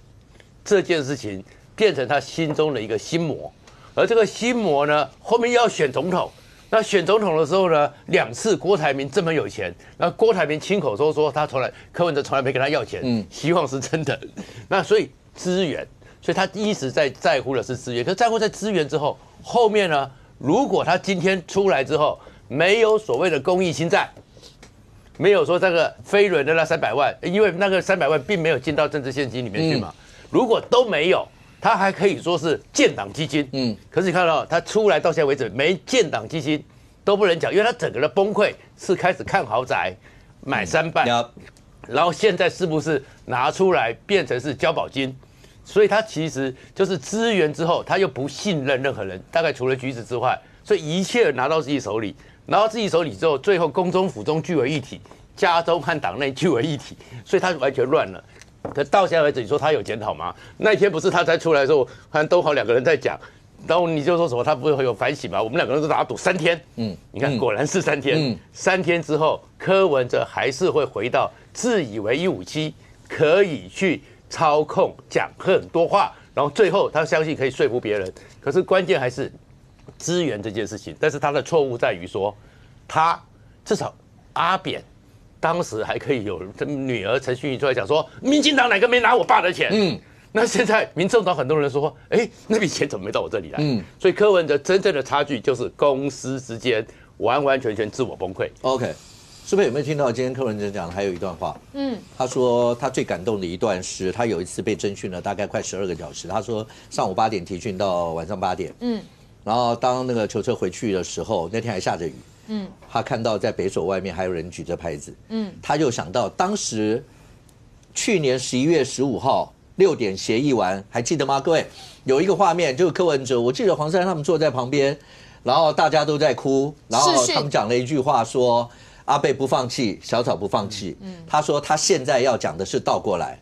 这件事情变成他心中的一个心魔。而这个心魔呢，后面又要选总统，那选总统的时候呢，2次郭台铭这么有钱，那郭台铭亲口说他柯文哲从来没跟他要钱，希望是真的。那所以资源。所以他一直在乎的是资源，可是在乎在资源之后，后面呢？如果他今天出来之后没有所谓的公益新债，没有说这个飞轮的那300万，因为那个300万并没有进到政治现金里面去嘛。如果都没有，他还可以说是建党基金。可是你看到他出来到现在为止没建党基金都不能讲，因为他整个的崩溃是开始看豪宅、买3办，然后现在是不是拿出来变成是交保金？所以他其实就是资源之后，他又不信任任何人，大概除了橘子之外，所以一切拿到自己手里，拿到自己手里之后，最后宫中府中聚为一体，家中和党内聚为一体，所以他完全乱了。可到现在为止，你说他有检讨吗？那一天不是他才出来的时候，和东豪2个人在讲，然后你就说什么他不会有反省吗？我们2个人都打赌3天，你看果然是3天，3天之后，柯文哲还是会回到自以为157可以去操控讲很多话，然后最后他相信可以说服别人，可是关键还是资源这件事情。但是他的错误在于说，他至少阿扁当时还可以有女儿陈淑仪出来讲说，民进党哪个没拿我爸的钱？那现在民众党很多人说，那笔钱怎么没到我这里来？所以柯文哲真正的差距就是公私之间完完全全自我崩溃。OK。是不是有没有听到今天柯文哲讲的还有一段话？他说他最感动的一段是他有一次被侦讯了大概快12个小时。他说上午8点提讯到晚上8点，然后当那个囚车回去的时候，那天还下着雨，他看到在北首外面还有人举着牌子，他就想到当时去年11月15号6点协议完，还记得吗？各位有一个画面就是柯文哲，我记得黄珊珊他们坐在旁边，然后大家都在哭，然后他们讲了一句话说。阿贝不放弃，小草不放弃。他说他现在要讲的是倒过来。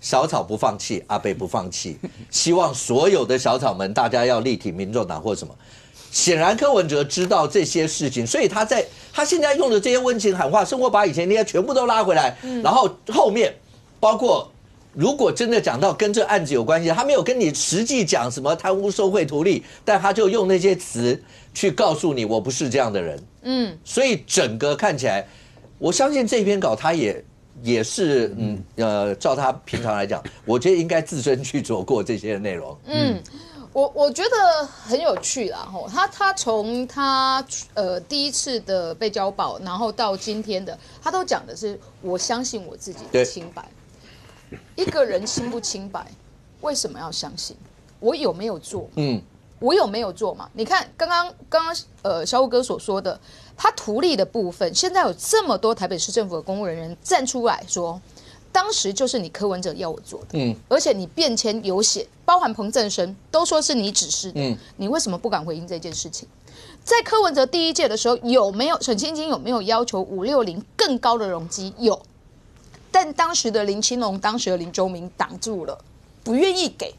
小草不放弃，阿贝不放弃。希望所有的小草们，大家要力挺民众党或什么。显然柯文哲知道这些事情，所以他现在用的这些温情喊话，生活把以前那些全部都拉回来。然后后面包括如果真的讲到跟这案子有关系，他没有跟你实际讲什么贪污受贿图利，但他就用那些词去告诉你我不是这样的人。所以整个看起来，我相信这篇稿他也是照他平常来讲，我觉得应该自身去做过这些内容。我觉得很有趣啦，他从他第一次的被交保，然后到今天的，他都讲的是我相信我自己的清白。一个人清不清白，为什么要相信？我有没有做？我有没有做嘛？你看刚刚小虎哥所说的，他图利的部分，现在有这么多台北市政府的公务人员站出来说，当时就是你柯文哲要我做的，而且你便签有写，包含彭正生都说是你指示的，你为什么不敢回应这件事情？在柯文哲第1届的时候，有没有沈清金有没有要求560更高的容积？有，但当时的林清龙、当时的林周明挡住了，不愿意给，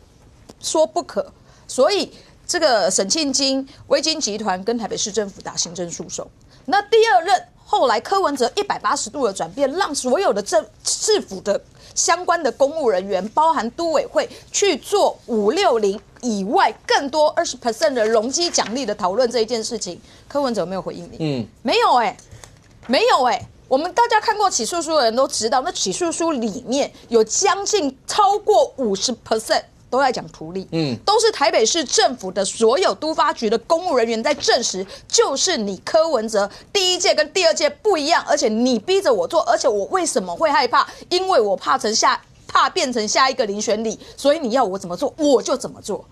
说不可，所以这个沈庆金、威金集团跟台北市政府打行政诉讼。那第2任后来柯文哲180度的转变，让所有的市府的相关的公务人员，包含都委会去做560以外更多20% 的容积奖励的讨论这一件事情，柯文哲没有回应你，没有没有我们大家看过起诉书的人都知道，那起诉书里面有将近超过50%都在讲图利，都是台北市政府的所有都发局的公务人员在证实，就是你柯文哲第一届跟第二届不一样，而且你逼着我做，而且我为什么会害怕？因为我怕变成下一个林选里，所以你要我怎么做我就怎么做。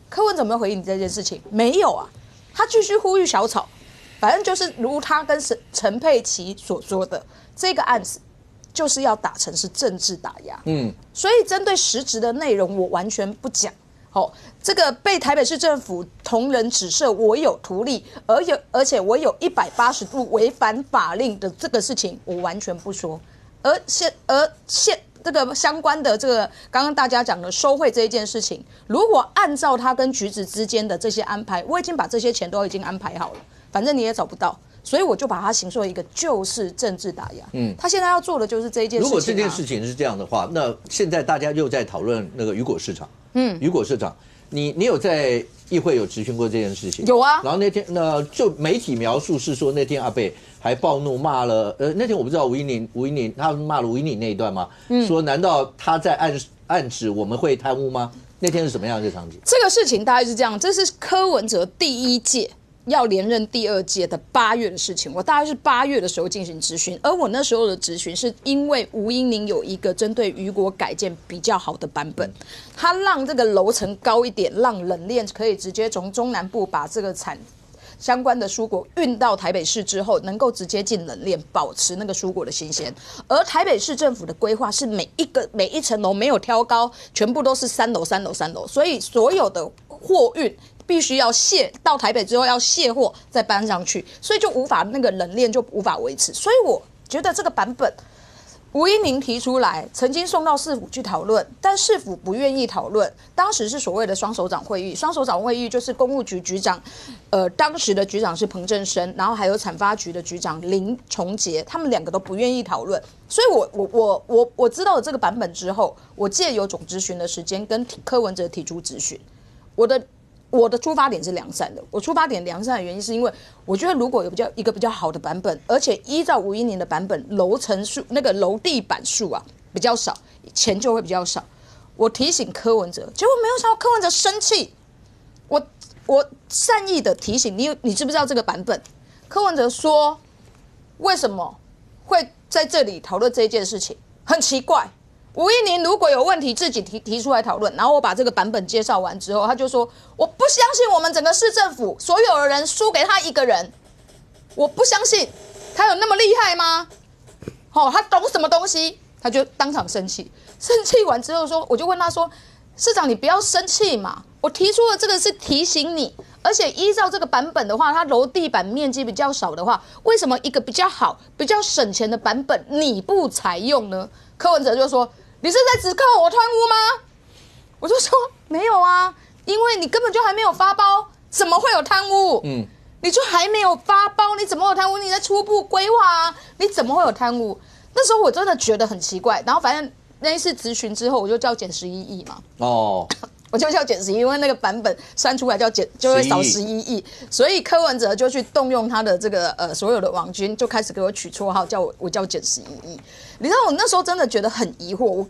柯文哲有没有回应你这件事情？没有啊，他继续呼吁小草。反正就是如他跟陈佩琪所说的，这个案子就是要打成是政治打压。所以针对实质的内容，我完全不讲。这个被台北市政府同仁指涉我有图利，而且我有180度违反法令的这个事情，我完全不说。而这个相关的这个刚刚大家讲的收贿这一件事情，如果按照他跟橘子之间的这些安排，我已经把这些钱都已经安排好了。反正你也找不到，所以我就把它形塑一个就是政治打压。他现在要做的就是这一件事情。如果这件事情是这样的话，那现在大家又在讨论那个雨果市场。雨果市场，你有在议会有质询过这件事情？有啊。然后那天就媒体描述是说那天阿北还暴怒骂了那天我不知道吴音宁他骂了吴音宁那一段吗？说难道他在暗指我们会贪污吗？那天是什么样的场景？这个事情大概是这样，这是柯文哲第1届。要连任第2届的8月的事情，我大概是8月的时候进行质询，而我那时候的质询是因为吴音宁有一个针对雨果改建比较好的版本，他让这个楼层高一点，让冷链可以直接从中南部把这个相关的蔬果运到台北市之后，能够直接进冷链，保持那个蔬果的新鲜。而台北市政府的规划是每一层楼没有挑高，全部都是3楼3楼3楼，所以所有的货运必须要到台北之后要卸货再搬上去，所以就无法那个冷链就无法维持。所以我觉得这个版本吴音宁提出来，曾经送到市府去讨论，但市府不愿意讨论。当时是所谓的双首长会议，双首长会议就是公务局局长，当时的局长是彭正生，然后还有产发局的局长林崇杰，他们2个都不愿意讨论。所以我知道了这个版本之后，我借由总质询的时间跟柯文哲提出质询，我的出发点是良善的。我出发点良善的原因是因为我觉得如果有一个比较好的版本，而且依照吴音宁的版本，楼层数那个楼地板数啊比较少，钱就会比较少。我提醒柯文哲，结果没有想到柯文哲生气。我善意的提醒你知不知道这个版本？柯文哲说为什么会在这里讨论这件事情？很奇怪。吴音宁如果有问题自己提出来讨论，然后我把这个版本介绍完之后，他就说我不相信我们整个市政府所有的人输给他一个人，我不相信他有那么厉害吗？他懂什么东西？他就当场生气，生气完之后说，我就问他说，市长你不要生气嘛，我提出的这个是提醒你，而且依照这个版本的话，它楼地板面积比较少的话，为什么一个比较好、比较省钱的版本你不采用呢？柯文哲就说。你是在指控我贪污吗？我就说没有啊，因为你根本就还没有发包，怎么会有贪污？你就还没有发包，你怎么会有贪污？你在初步规划啊，你怎么会有贪污？那时候我真的觉得很奇怪。然后反正那一次质询之后，我就叫减11亿嘛。我就叫减11亿，因为那个版本删出来就会少11亿，所以柯文哲就去动用他的这个所有的网军，就开始给我取绰号，我叫减11亿。你知道我那时候真的觉得很疑惑，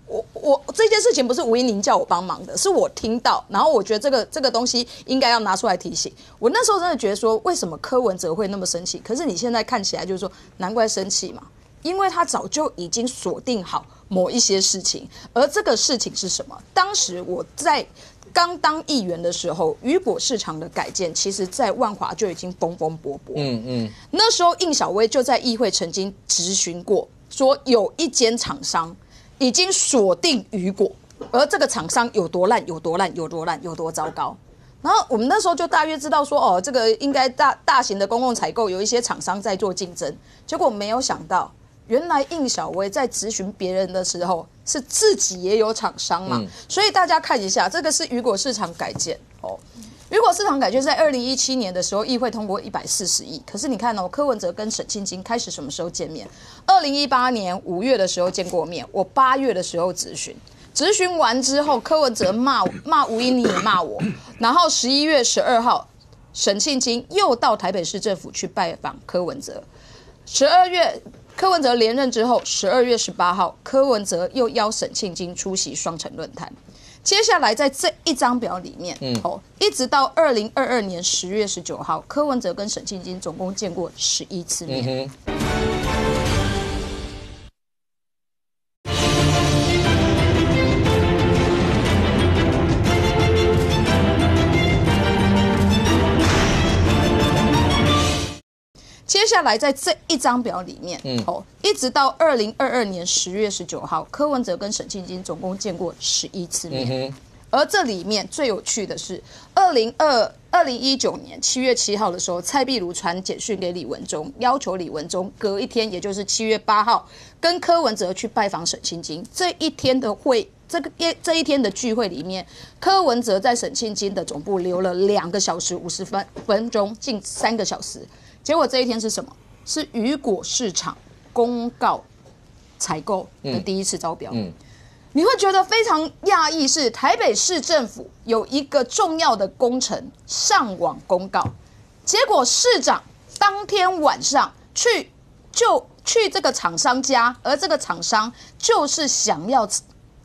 我这件事情不是吴音宁叫我帮忙的，是我听到，然后我觉得这个东西应该要拿出来提醒。我那时候真的觉得说，为什么柯文哲会那么生气？可是你现在看起来就是说，难怪生气嘛，因为他早就已经锁定好某一些事情，而这个事情是什么？当时我在刚当议员的时候，雨果市场的改建，其实在万华就已经风风波波。那时候应晓薇就在议会曾经质询过，说有一间厂商已经锁定雨果，而这个厂商有多烂，有多烂，有多烂，有多糟糕。然后我们那时候就大约知道说，这个应该大型的公共采购有一些厂商在做竞争，结果没有想到。原来应晓薇在质询别人的时候，是自己也有厂商嘛，所以大家看一下，这个是雨果市场改建雨果市场改建在2017年的时候，议会通过140亿。可是你看柯文哲跟沈庆京开始什么时候见面？2018年5月的时候见过面，我8月的时候质询完之后，柯文哲骂吴音宁也骂我，然后11月12号，沈庆京又到台北市政府去拜访柯文哲。12月柯文哲连任之后，12月18号，柯文哲又邀沈庆京出席双城论坛。接下来在这一张表里面，一直到2022年10月19号，柯文哲跟沈庆京总共见过11次面。接下来在这一张表里面，一直到2022年10月19号，柯文哲跟沈庆京总共见过11次面。而这里面最有趣的是，2019年7月7号的时候，蔡壁如传简讯给李文忠，要求李文忠隔一天，也就是7月8号，跟柯文哲去拜访沈庆京。这一天的聚会里面，柯文哲在沈庆京的总部留了2个小时50分钟，近3个小时。结果这一天是什么？是雨果市场公告采购的第一次招标。你会觉得非常讶异，是台北市政府有一个重要的工程上网公告，结果市长当天晚上去这个厂商家，而这个厂商就是想要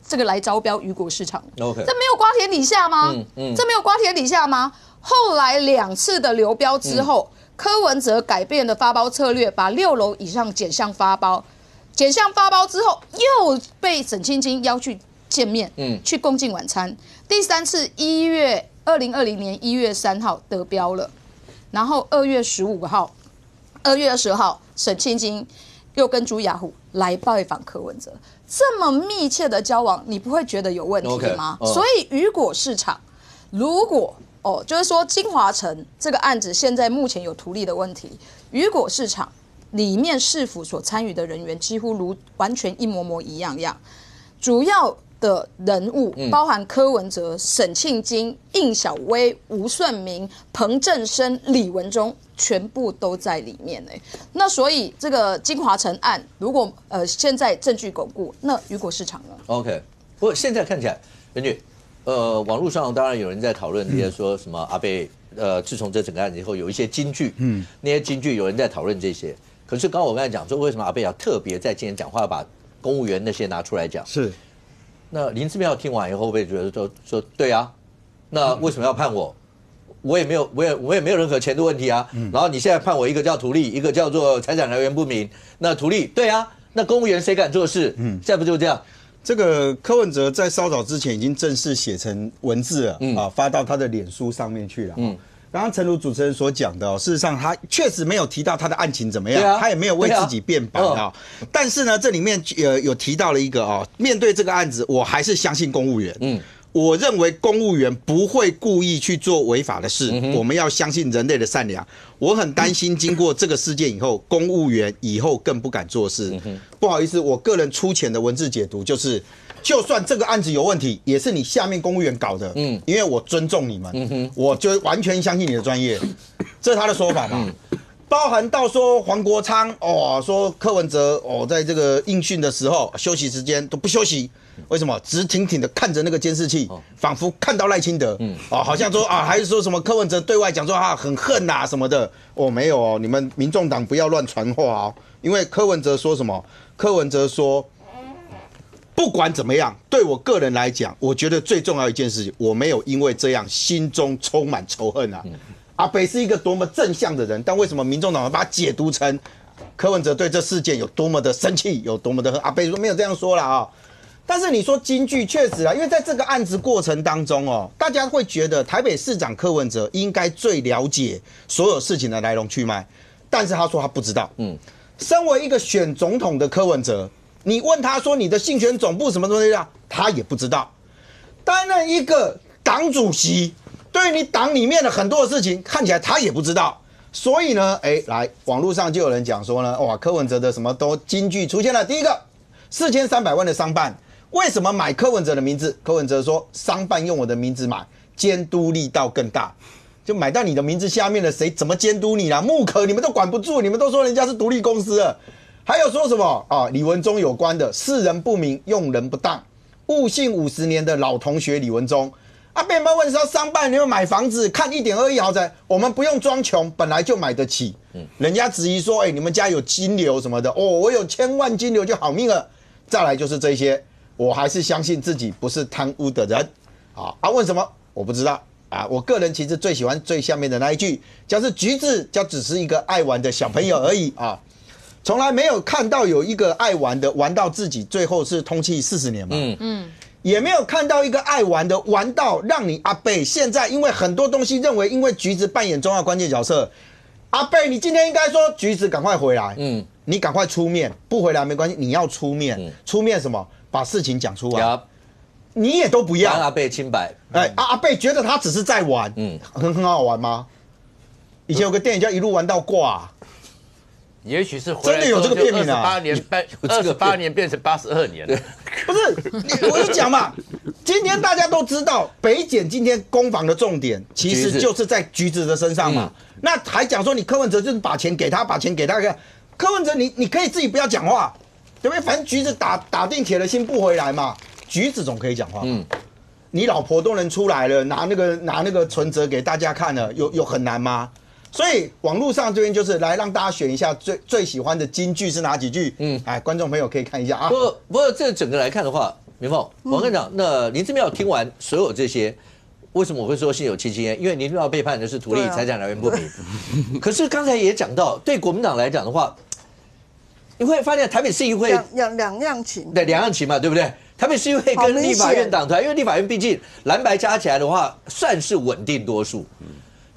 这个来招标雨果市场。这没有瓜田李下吗？这没有瓜田李下吗？后来2次的流标之后，柯文哲改变了发包策略，把6楼以上减项发包。减项发包之后，又被沈庆京邀去见面，去共进晚餐。第3次2020年1月3号得标了，然后2月15号、2月20号，沈庆京又跟朱雅虎来拜访柯文哲，这么密切的交往，你不会觉得有问题吗？所以雨果市场，如果就是说金华城这个案子现在目前有图利的问题，雨果市场里面市府所参与的人员几乎完全一模一样，主要的人物包含柯文哲、沈庆京、应晓薇、吴顺明、彭正生、李文忠，全部都在里面。那所以这个金华城案，如果现在证据巩固，那雨果市场呢 ？OK， 不过现在看起来，根据网络上当然有人在讨论，也说什么阿贝自从这整个案子以后，有一些金句，那些金句有人在讨论这些。可是刚刚我刚才讲说，为什么阿贝要特别在今天讲话，把公务员那些拿出来讲？是。那林智妙听完以后，会不会觉得说对啊？那为什么要判我？我也没有任何前途问题啊。然后你现在判我一个叫图利，一个叫做财产来源不明。那图利对啊，那公务员谁敢做事？现在不就这样？这个柯文哲在稍早之前已经正式写成文字了，发到他的脸书上面去了。刚刚诚如主持人所讲的，事实上他确实没有提到他的案情怎么样，他也没有为自己辩白啊。但是呢，这里面有提到了一个面对这个案子，我还是相信公务员。我认为公务员不会故意去做违法的事，我们要相信人类的善良。我很担心经过这个事件以后，公务员以后更不敢做事。不好意思，我个人粗浅的文字解读就是，就算这个案子有问题，也是你下面公务员搞的，因为我尊重你们，我就完全相信你的专业，这是他的说法嘛。包含到说黄国昌说柯文哲在这个应讯的时候休息时间都不休息。为什么直挺挺的看着那个监视器，仿佛看到赖清德，好像说还是说什么柯文哲对外讲说很恨什么的，没有你们民众党不要乱传话因为柯文哲说什么？柯文哲说，不管怎么样，对我个人来讲，我觉得最重要一件事情，我没有因为这样心中充满仇恨阿北是一个多么正向的人，但为什么民众党把他解读成柯文哲对这事件有多么的生气，有多么的恨？阿北说没有这样说啦但是你说金句确实因为在这个案子过程当中大家会觉得台北市长柯文哲应该最了解所有事情的来龙去脉，但是他说他不知道。身为一个选总统的柯文哲，你问他说你的竞选总部什么东西他也不知道。担任一个党主席，对于你党里面的很多的事情，看起来他也不知道。所以呢，网络上就有人讲说呢，柯文哲的什么都金句出现了。第一个，4300万的商办。为什么买柯文哲的名字？柯文哲说，商办用我的名字买，监督力道更大。就买到你的名字下面的谁怎么监督你啦？木可你们都管不住，你们都说人家是独立公司了。还有说什么李文忠有关的，识人不明，用人不当，误信50年的老同学李文忠。阿贝妈问说，商办你要买房子，看1.2亿豪宅，我们不用装穷，本来就买得起。人家质疑说，你们家有金流什么的，我有1000万金流就好命了。再来就是这些，我还是相信自己不是贪污的人。问什么？我不知道。我个人其实最喜欢最下面的那一句，就是橘子就只是一个爱玩的小朋友而已啊，从来没有看到有一个爱玩的玩到自己最后是通缉40年嘛，也没有看到一个爱玩的玩到让你阿贝现在因为很多东西认为因为橘子扮演重要关键角色，阿贝你今天应该说橘子赶快回来，你赶快出面，不回来没关系，你要出面，出面什么？把事情讲出来。你也都不要，让阿贝清白。阿贝觉得他只是在玩，很好玩吗？以前有个电影叫《一路玩到挂》，也许是真的有这个片名啊，28年变成82年了。不是，我就讲嘛，今天大家都知道，北检今天攻防的重点其实就是在橘子的身上嘛。那还讲说你柯文哲就是把钱给他，把钱给他，柯文哲你可以自己不要讲话，对不对？反正橘子打定铁了心不回来嘛。橘子总可以讲话，你老婆都能出来了，拿那个存折给大家看了，有很难吗？所以网络上这边就是来让大家选一下最喜欢的金句是哪几句，观众朋友可以看一下啊。不过这整个来看的话，明凤，我跟你讲，那林智妙听完所有这些，为什么我会说心有戚戚焉？因为林智妙被判的是图利财产来源不明，可是刚才也讲到，对国民党来讲的话，你会发现台北市议会两样情，对，两样情嘛，对不对？台北市议会跟立法院党团，因为立法院毕竟蓝白加起来的话，算是稳定多数。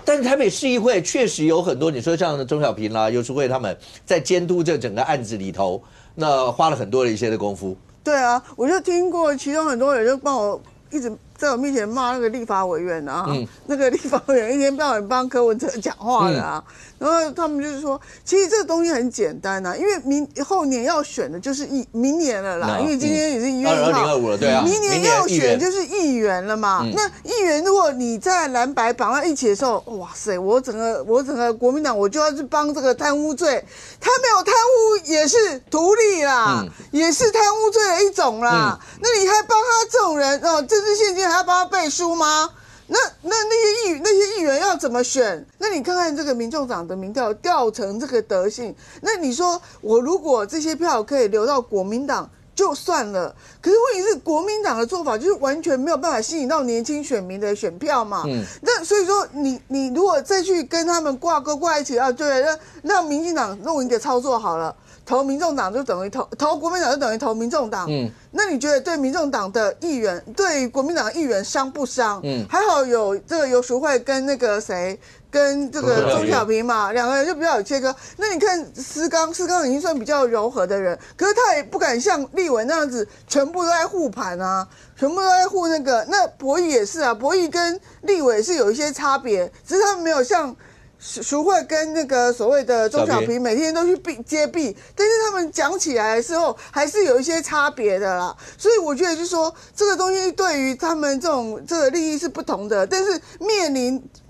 但是台北市议会确实有很多，你说像钟小平啦、游淑慧他们在监督这整个案子里头，那花了很多的一些的功夫。对啊，我就听过，其中很多人就帮我一直在我面前骂那个立法委员啊，那个立法委员一天到晚帮柯文哲讲话的啊，然后他们就是说，其实这个东西很简单啊，因为后年要选的就是明年了啦，因为今天也是1月1号，2025了，对啊，明年要选就是议员了嘛。那议员如果你在蓝白绑在一起的时候，哇塞，我整个国民党我就要去帮这个贪污罪，他没有贪污也是图利啦，也是贪污罪的一种啦。那你还帮他这种人政治现金还要帮他背书吗？那些议员要怎么选？那你看看这个民众党的民调调成这个德性，那你说我如果这些票可以留到国民党就算了，可是问题是国民党的做法就是完全没有办法吸引到年轻选民的选票嘛。那所以说你如果再去跟他们挂钩挂一起啊，对，让民进党弄一个操作好了。投民众党就等于投国民党就等于投民众党，那你觉得对民众党的议员，对国民党的议员伤不伤？还好有这个游淑慧跟那个谁，跟这个钟小平嘛，两个人就比较有切割。那你看思刚已经算比较柔和的人，可是他也不敢像立委那样子，全部都在护盘啊，全部都在护那个。那博弈也是啊，博弈跟立委是有一些差别，只是他们没有像淑慧跟那个所谓的钟小平每天都去接弊，但是他们讲起来的时候还是有一些差别的啦。所以我觉得就是说，这个东西对于他们这个利益是不同的，但是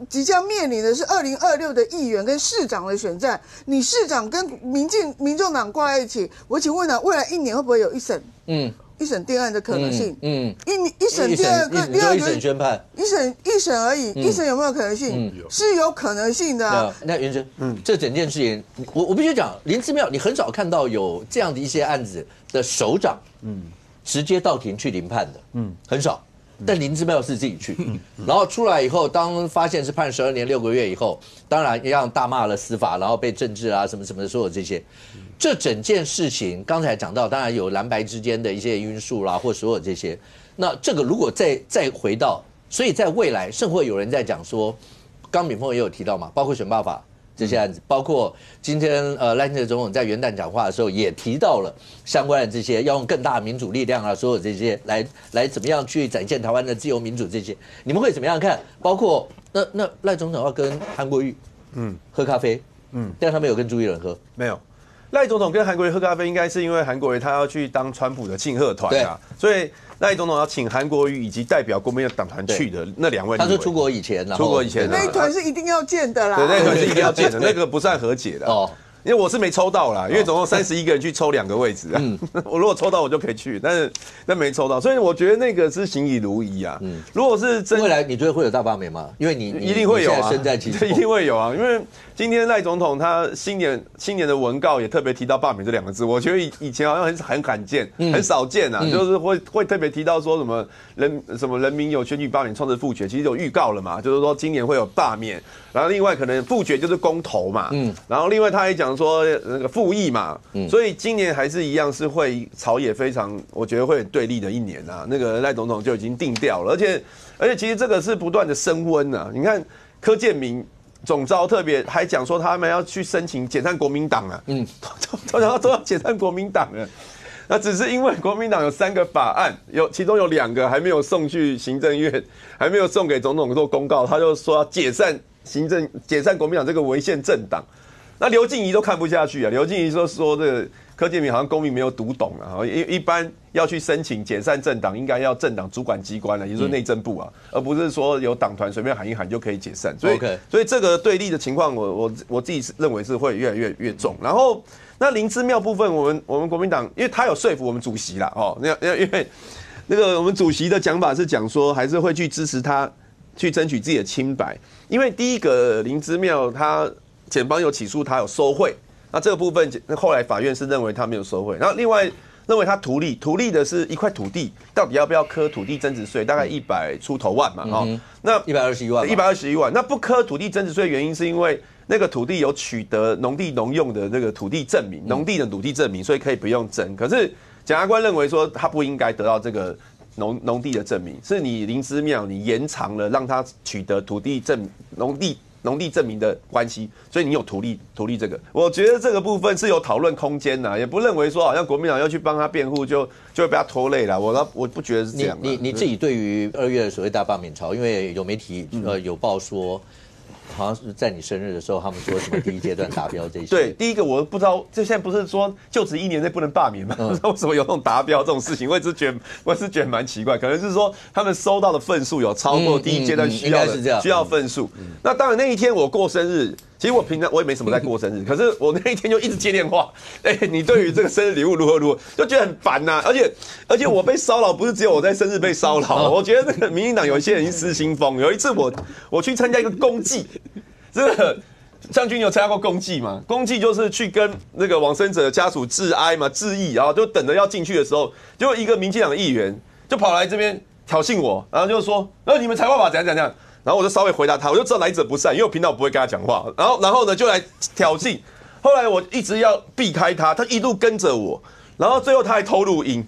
即将面临的是2026的议员跟市长的选战，你市长跟民众党挂在一起，我请问未来1年会不会有一审定案的可能性？一审定案，一审宣判，一审而已，一审有没有可能性？是有可能性的啊。那元生，这整件事情，我必须讲，林智妙，你很少看到有这样的一些案子的首长，直接到庭去临判的，很少。但林智妙是自己去，然后出来以后，当发现是判12年6个月以后，当然一样大骂了司法，然后被政治啊什么什么的所有这些。这整件事情刚才讲到，当然有蓝白之间的一些因素啦，或所有这些。那这个如果再回到，所以在未来甚会有人在讲说，刚敏凤也有提到嘛，包括选罢法这些案子，包括今天赖清德总统在元旦讲话的时候也提到了相关的这些，要用更大的民主力量啊，所有这些来怎么样去展现台湾的自由民主这些，你们会怎么样看？包括那赖总统要跟韩国瑜喝咖啡，但他没有跟朱一伦喝，没有。赖总统跟韩国瑜喝咖啡，应该是因为韩国瑜他要去当川普的庆贺团啊，所以赖总统要请韩国瑜以及代表国民党团去的那2位。他说出国以前，那一团是一定要见的啦。对，那一团是一定要见的，那个不算和解的。因为我是没抽到啦，因为总共31个人去抽2个位置啊。我如果抽到我就可以去，但没抽到，所以我觉得那个是行礼如仪啊。如果是真未来你觉得会有大罢免吗？因为你一定会有啊，身在其中，一定会有啊。因为今天赖总统他新年的文告也特别提到罢免这2个字，我觉得以前好像很罕见，很少见啊，就是会特别提到说什么人民有选举罢免创制复决，其实有预告了嘛，就是说今年会有罢免，然后另外可能复决就是公投嘛，然后另外他也讲说那个复议嘛，所以今年还是一样是会朝野非常，我觉得会很对立的一年啊。那个赖总统就已经定调了，而且其实这个是不断的升温啊。你看柯建铭总召特别还讲说他们要去申请解散国民党啊，都要解散国民党了。那只是因为国民党有3个法案，其中有2个还没有送去行政院，还没有送给总统做公告，他就说要解散国民党这个违宪政党。那刘静怡都看不下去啊，刘静怡说这个柯建铭好像公民没有读懂啊，一般要去申请解散政党，应该要政党主管机关了，也就是内政部啊，而不是说有党团随便喊一喊就可以解散。所以这个对立的情况，我自己认为是会越来越重。然后那林姿妙部分，我们国民党，因为他有说服我们主席啦，因为那个我们主席的讲法是讲说，还是会去支持他去争取自己的清白，因为第一个林姿妙他检方有起诉他有收贿。那这个部分，后来法院是认为他没有收贿，然后另外认为他图利的是一块土地，到底要不要科土地增值税？大概100出头万嘛，那121万，121万。那不科土地增值税的原因是因为那个土地有取得农地农用的那个土地证明，农地的土地证明，所以可以不用征。可是检察官认为说他不应该得到这个农地的证明，是你林姿妙你延长了让他取得土地农地证明的关系，所以你有图利这个，我觉得这个部分是有讨论空间的，也不认为说好像国民党要去帮他辩护就会被他拖累了，我不觉得是这样。你自己对于2月的所谓大罢免潮，因为有媒体有报说，好像是在你生日的时候，他们说什么第1阶段达标这些。对，第一个我不知道，就现在不是说就职1年内不能罢免吗？不知道为什么有那种达标这种事情，我是觉得蛮奇怪，可能是说他们收到的份数有超过第1阶段需要份数。那当然那一天我过生日。其实我平常我也没什么在过生日，可是我那一天就一直接电话，你对于这个生日礼物如何，就觉得很烦呐。而且我被骚扰，不是只有我在生日被骚扰，我觉得那个民进党有一些人失心疯。有一次我去参加一个公祭，这个将军有参加过公祭吗？公祭就是去跟那个往生者的家属致哀嘛，致意，然后就等着要进去的时候，就一个民进党的议员就跑来这边挑衅我，然后就说，你们才办法怎样。然后我就稍微回答他，我就知道来者不善，因为我平常我不会跟他讲话。然后呢就来挑衅，后来我一直要避开他，他一路跟着我，然后最后他还偷录音，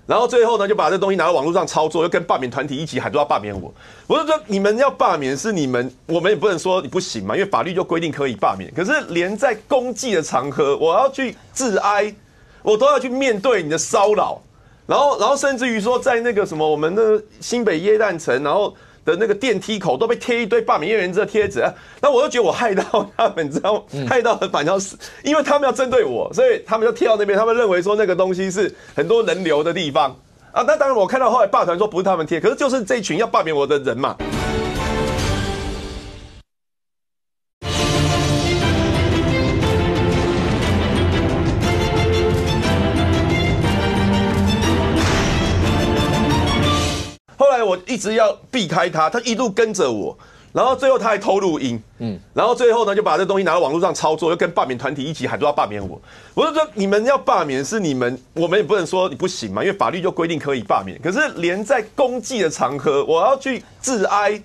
然后最后呢就把这东西拿到网络上操作，又跟罢免团体一起喊说要罢免我。我就说你们要罢免是你们，我们也不能说你不行嘛，因为法律就规定可以罢免。可是连在公祭的场合，我要去致哀，我都要去面对你的骚扰，然后甚至于说在那个什么我们的新北耶诞城，然后的那个电梯口都被贴一堆罢免叶元之的贴纸，那我就觉得我害到他们，你知道吗？害到反正是因为他们要针对我，所以他们就贴到那边，他们认为说那个东西是很多人流的地方啊。那当然我看到后来罢团说不是他们贴，可是就是这一群要罢免我的人嘛。后来我一直要避开他，他一路跟着我，然后最后他还偷录音，然后最后呢就把这东西拿到网络上操作，又跟罢免团体一起喊说要罢免我。我就说你们要罢免是你们，我们也不能说你不行嘛，因为法律就规定可以罢免。可是连在公祭的场合，我要去致哀，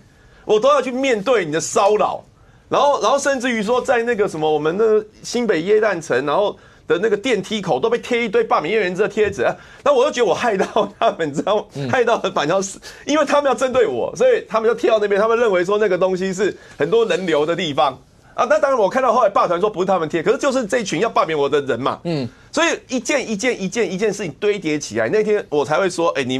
我都要去面对你的骚扰，然后甚至于说在那个什么我们的新北耶诞城，然后的那个电梯口都被贴一堆罢免叶元之的贴纸，那我就觉得我害到他们，你知道吗？害到反正是因为他们要针对我，所以他们就贴到那边，他们认为说那个东西是很多人流的地方啊。那当然我看到后来罢团说不是他们贴，可是就是这一群要罢免我的人嘛，所以一件事情堆叠起来，那天我才会说，你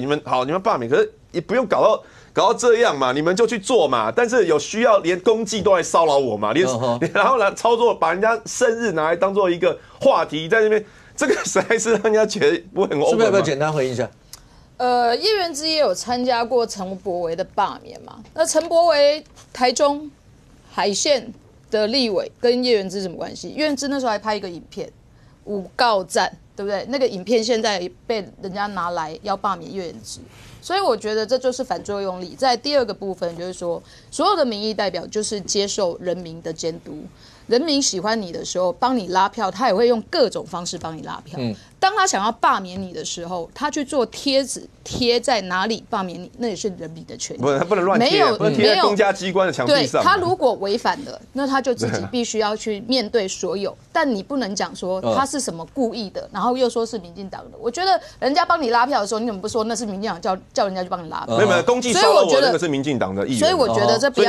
们好，你们罢免，可是也不用搞到这样嘛，你们就去做嘛。但是有需要连公祭都来骚扰我嘛，然后呢操作把人家生日拿来当做一个话题在那边，这个实在是让人家觉得不会很 over 吗？是不是要不要简单回应一下？叶元之也有参加过陈柏惟的罢免嘛？那陈柏惟台中海线的立委跟叶元之什么关系？叶元之那时候还拍一个影片，诬告战，对不对？那个影片现在被人家拿来要罢免叶元之。所以我觉得这就是反作用力。在第二个部分，就是说，所有的民意代表就是接受人民的监督，人民喜欢你的时候，帮你拉票，他也会用各种方式帮你拉票。当他想要罢免你的时候，他去做贴纸贴在哪里罢免你，那也是人民的权利。不，他不能乱贴，不能贴在公家机关的墙壁上。对，他如果违反了，那他就自己必须要去面对所有。但你不能讲说他是什么故意的，然后又说是民进党的。我觉得人家帮你拉票的时候，你怎么不说那是民进党叫人家去帮你拉票？没有，公祭烧了我那个是民进党的议员。所以我觉得这不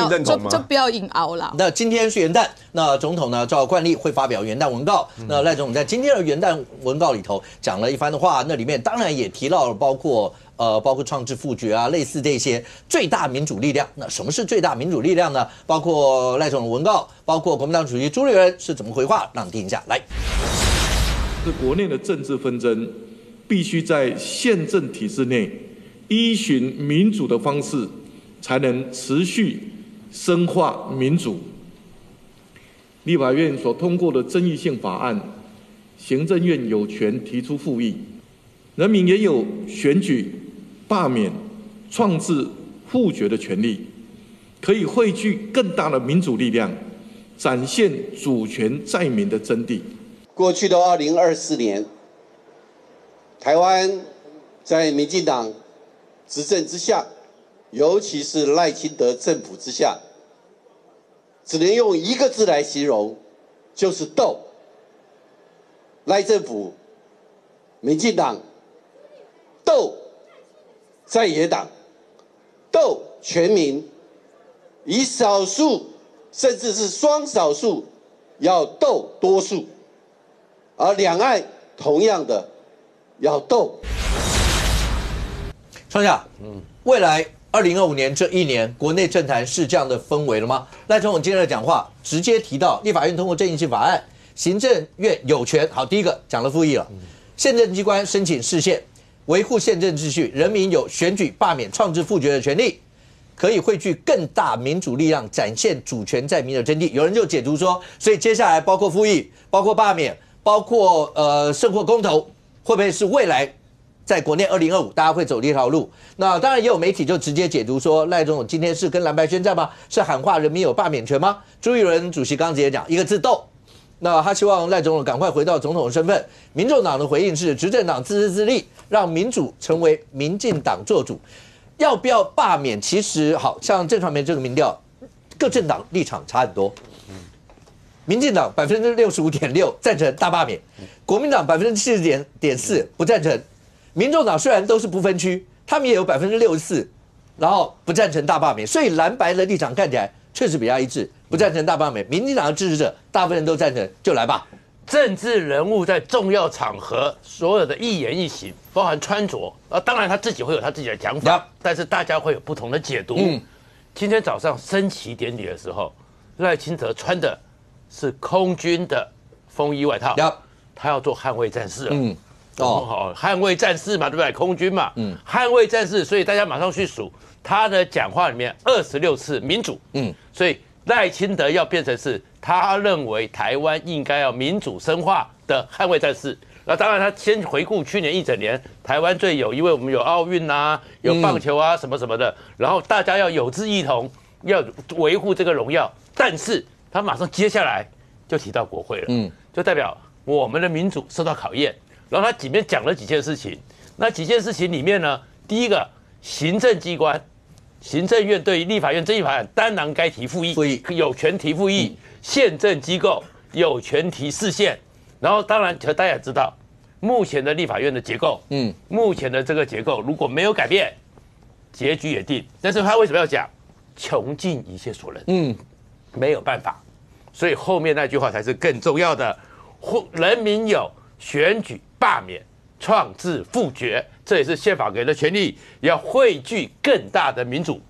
要硬凹啦。那今天是元旦，那总统呢照惯例会发表元旦文告。那赖总统在今天的元旦文告里头讲了一番的话，那里面当然也提到了包括创制复决啊，类似这些最大民主力量。那什么是最大民主力量呢？包括赖总统文告，包括国民党主席朱立伦是怎么回话，让你听一下。来，这国内的政治纷争必须在宪政体制内依循民主的方式，才能持续深化民主。立法院所通过的争议性法案，行政院有权提出复议，人民也有选举、罢免、创制、复决的权利，可以汇聚更大的民主力量，展现主权在民的真谛。过去的2024年，台湾在民进党执政之下，尤其是赖清德政府之下，只能用一个字来形容，就是斗。赖政府、民进党斗在野党，斗全民，以少数甚至是双少数要斗多数，而两岸同样的要斗。创下，未来2025年这一年，国内政坛是这样的氛围了吗？赖总统今天的讲话直接提到，立法院通过争议性法案，行政院有权。好，第一个讲了复议了，宪政机关申请释宪，维护宪政秩序，人民有选举、罢免、创制、复决的权利，可以汇聚更大民主力量，展现主权在民的真谛。有人就解读说，所以接下来包括复议、包括罢免、包括胜或公投，会不会是未来在国内2025大家会走的一条路？那当然也有媒体就直接解读说，赖总统今天是跟蓝白宣战吗？是喊话人民有罢免权吗？朱立伦主席刚刚直接讲一个字斗。那他希望赖总统赶快回到总统的身份。民众党的回应是，执政党自治自立，让民主成为民进党做主。要不要罢免？其实好像正传媒这个民调，各政党立场差很多。民进党65.6%赞成大罢免，国民党70.4%不赞成。民众党虽然都是不分区，他们也有64%，然后不赞成大罢免，所以蓝白的立场看起来确实比较一致，不赞成大罢免。民进党的支持者大部分人都赞成，就来吧。政治人物在重要场合所有的一言一行，包含穿着，当然他自己会有他自己的讲法，但是大家会有不同的解读。今天早上升旗典礼的时候，赖清德穿的是空军的风衣外套，他要做捍卫战士了。好，捍卫战士嘛，对不对？空军嘛，捍卫战士，所以大家马上去数他的讲话里面26次民主，所以赖清德要变成是他认为台湾应该要民主深化的捍卫战士。那当然，他先回顾去年一整年，台湾最有，因为我们有奥运啊，有棒球啊，什么什么的，然后大家要有志一同，要维护这个荣耀。但是他马上接下来就提到国会了，就代表我们的民主受到考验。然后他里面讲了几件事情，那几件事情里面呢，第一个，行政机关、行政院对于立法院争议法案当然该提复议，有权提复议；宪政机构有权提释宪。然后当然，大家也知道，目前的立法院的结构，目前的这个结构如果没有改变，结局也定。但是他为什么要讲穷尽一切所能？没有办法，所以后面那句话才是更重要的。人民有选举、罢免、创制、复决，这也是宪法给的权利，要汇聚更大的民主，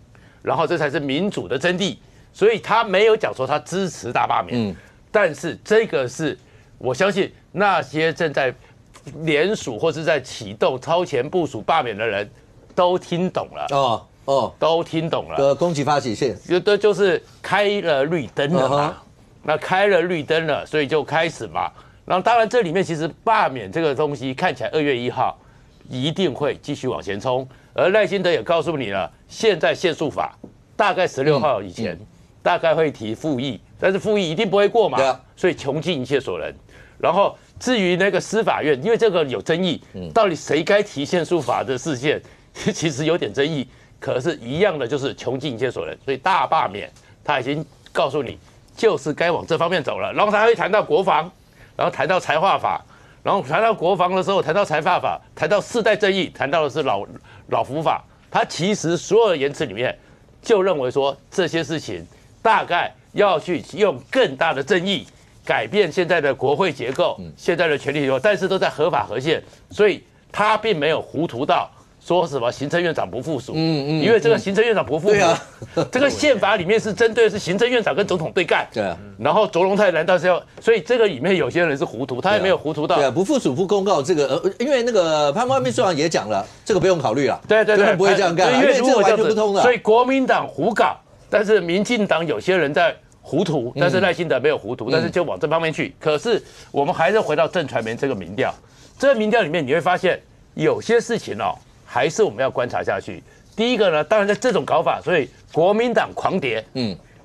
然后这才是民主的真谛。所以他没有讲说他支持大罢免，但是这个是我相信那些正在联署或是在启动超前部署罢免的人都听懂了。都听懂了。攻击发起线，就是开了绿灯了嘛。那开了绿灯了，所以就开始嘛。然后当然这里面其实罢免这个东西看起来2月1号一定会继续往前冲，而赖清德也告诉你了，现在宪诉法大概16号以前大概会提复议，但是复议一定不会过嘛，所以穷尽一切所能。然后至于那个司法院，因为这个有争议，到底谁该提宪诉法的事件，其实有点争议。可是，一样的就是穷尽一切所能，所以大罢免他已经告诉你，就是该往这方面走了。然后他会谈到国防，然后谈到财化法，然后谈到国防的时候谈到财化法，谈到世代正义，谈到的是老福法。他其实所有的言辞里面，就认为说这些事情大概要去用更大的正义改变现在的国会结构，现在的权力结构，但是都在合法合宪，所以他并没有糊涂到说什么行政院长不附属，因为这个行政院长不附属，这个宪法里面是针对的是行政院长跟总统对干，对啊，然后卓荣泰难道是要，所以这个里面有些人是糊涂，他也没有糊涂到，对啊，不附属不公告这个，因为那个潘万秘书长也讲了，这个不用考虑了，对，不会这样干，因为这个完全不通的，所以国民党胡搞，但是民进党有些人在糊涂，但是赖清德没有糊涂，但是就往这方面去，可是我们还是回到正传媒这个民调，这个民调里面你会发现有些事情哦。还是我们要观察下去。第一个呢，当然在这种搞法，所以国民党狂跌，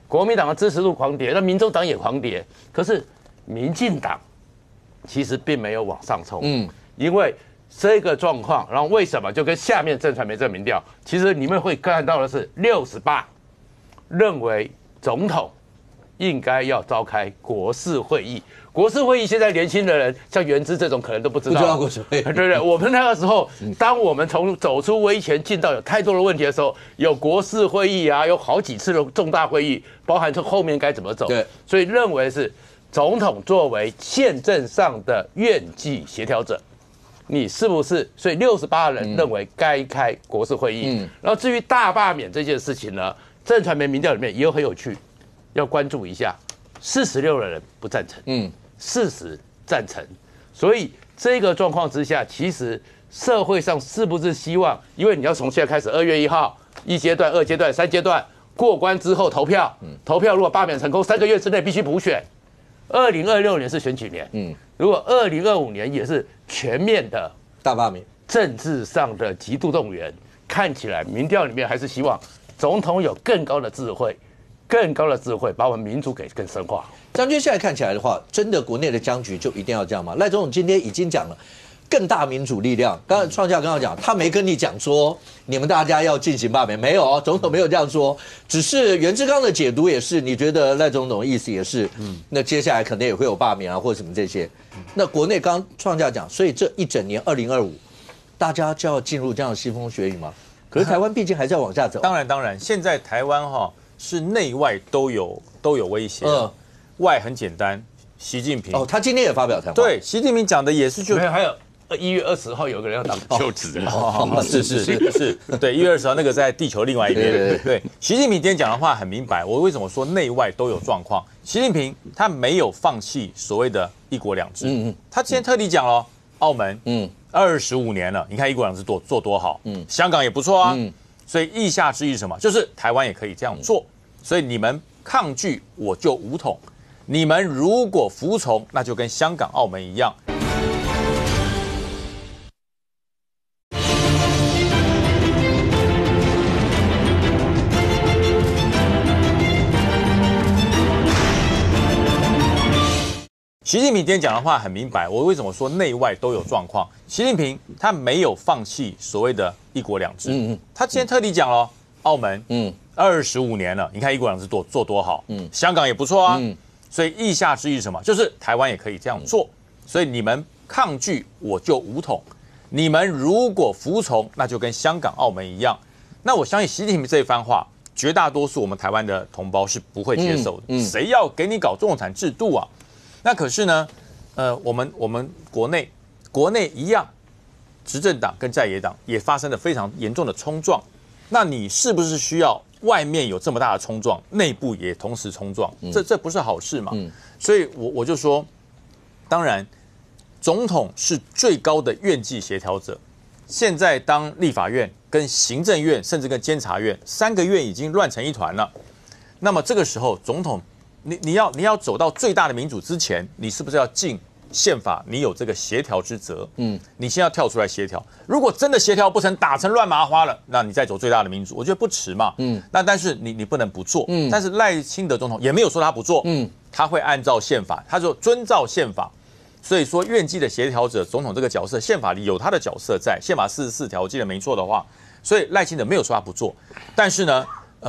国民党的支持度狂跌，那民众党也狂跌。可是民进党其实并没有往上冲，因为这个状况，然后为什么就跟下面正传媒这个民调，其实你们会看到的是68认为总统应该要召开国事会议。国事会议现在年轻的人，像元之这种可能都不知道。不知道国事会议，对不对？我们那个时候，当我们从走出威权进到有太多的问题的时候，有国事会议啊，有好几次的重大会议，包含从后面该怎么走。对，所以认为是总统作为宪政上的院际协调者，你是不是？所以68人认为该开国事会议。然后至于大罢免这件事情呢，正传媒民调里面也有很有趣，要关注一下，46的人不赞成，40赞成，所以这个状况之下，其实社会上是不是希望？因为你要从现在开始，2月1号1阶段、2阶段、3阶段过关之后投票，投票如果罢免成功，3个月之内必须补选。2026年是选举年，如果2025年也是全面的大罢免，政治上的极度动员，看起来民调里面还是希望总统有更高的智慧。更高的智慧，把我们民主给更深化。将军现在看起来的话，真的国内的僵局就一定要这样吗？赖总统今天已经讲了，更大民主力量。刚才创下刚刚讲，他没跟你讲说你们大家要进行罢免，没有哦，总统没有这样说。只是袁志刚的解读也是，你觉得赖总统的意思也是，那接下来可能也会有罢免啊，或者什么这些。那国内刚创下讲，所以这一整年2025，大家就要进入这样的腥风血雨吗？可是台湾毕竟还是要往下走。当然，现在台湾是内外都有威胁。外很简单，习近平。他今天也发表谈话。对，习近平讲的也是就还有1月20号有个人要当就职。是，对，1月20号那个在地球另外一边。对，习近平今天讲的话很明白。我为什么说内外都有状况？习近平他没有放弃所谓的一国两制。他今天特地讲了，澳门25年了，你看一国两制做多好。香港也不错啊。所以意下之意是什么？就是台湾也可以这样做。所以你们抗拒，我就武统；你们如果服从，那就跟香港、澳门一样。习近平今天讲的话很明白。我为什么说内外都有状况？习近平他没有放弃所谓的一国两制。他今天特地讲了，澳门25年了，你看一国两制做多好。香港也不错啊。所以意下之意是什么？就是台湾也可以这样做。所以你们抗拒，我就武统；你们如果服从，那就跟香港、澳门一样。那我相信习近平这一番话，绝大多数我们台湾的同胞是不会接受的。谁要给你搞共产制度啊？那可是呢，我们国内一样，执政党跟在野党也发生了非常严重的冲撞。那你是不是需要外面有这么大的冲撞，内部也同时冲撞？这不是好事嘛？所以我就说，当然，总统是最高的院际协调者。现在当立法院跟行政院甚至跟监察院3个院已经乱成一团了，那么这个时候总统你要走到最大的民主之前，你是不是要尽宪法？你有这个协调之责。你先要跳出来协调。如果真的协调不成，打成乱麻花了，那你再走最大的民主，我觉得不迟嘛。那但是你不能不做。但是赖清德总统也没有说他不做。他会按照宪法，他说遵照宪法。所以说，院际的协调者，总统这个角色，宪法里有他的角色在。宪法44条，我记得没错的话，所以赖清德没有说他不做。但是呢，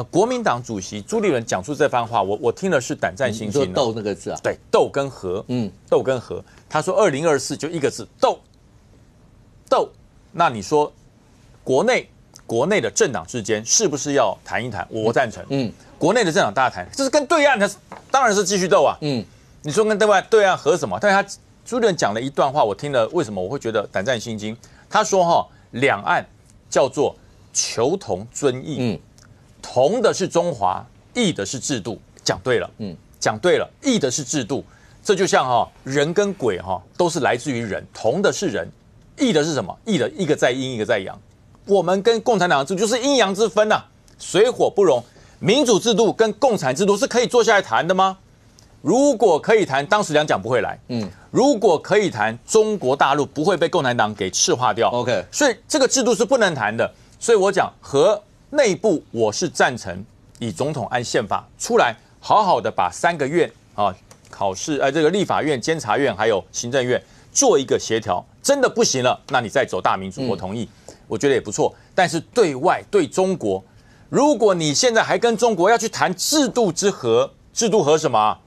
国民党主席朱立伦讲出这番话，我听了是胆战心惊。你说斗那个字啊？对，斗跟和，斗跟和。他说2024就一个字，斗。那你说国内的政党之间是不是要谈一谈？我赞成。国内的政党大家谈，这是跟对岸的当然是继续斗啊。你说跟对岸和什么？但是他朱立伦讲了一段话，我听了，为什么我会觉得胆战心惊？他说两岸叫做求同尊异，同的是中华，异的是制度，讲对了，讲对了，异的是制度，这就像人跟鬼都是来自于人，同的是人，异的是什么？异的一个在阴，一个在阳，我们跟共产党的制度就是阴阳之分呐，水火不容。民主制度跟共产制度是可以坐下来谈的吗？如果可以谈，当时两蒋不会来。如果可以谈，中国大陆不会被共产党给赤化掉。OK， 所以这个制度是不能谈的。所以我讲和内部，我是赞成以总统按宪法出来，好好的把3个院考试，这个立法院、监察院还有行政院做一个协调。真的不行了，那你再走大民主，我同意，我觉得也不错。但是对外对中国，如果你现在还跟中国要去谈制度之和，制度和什么？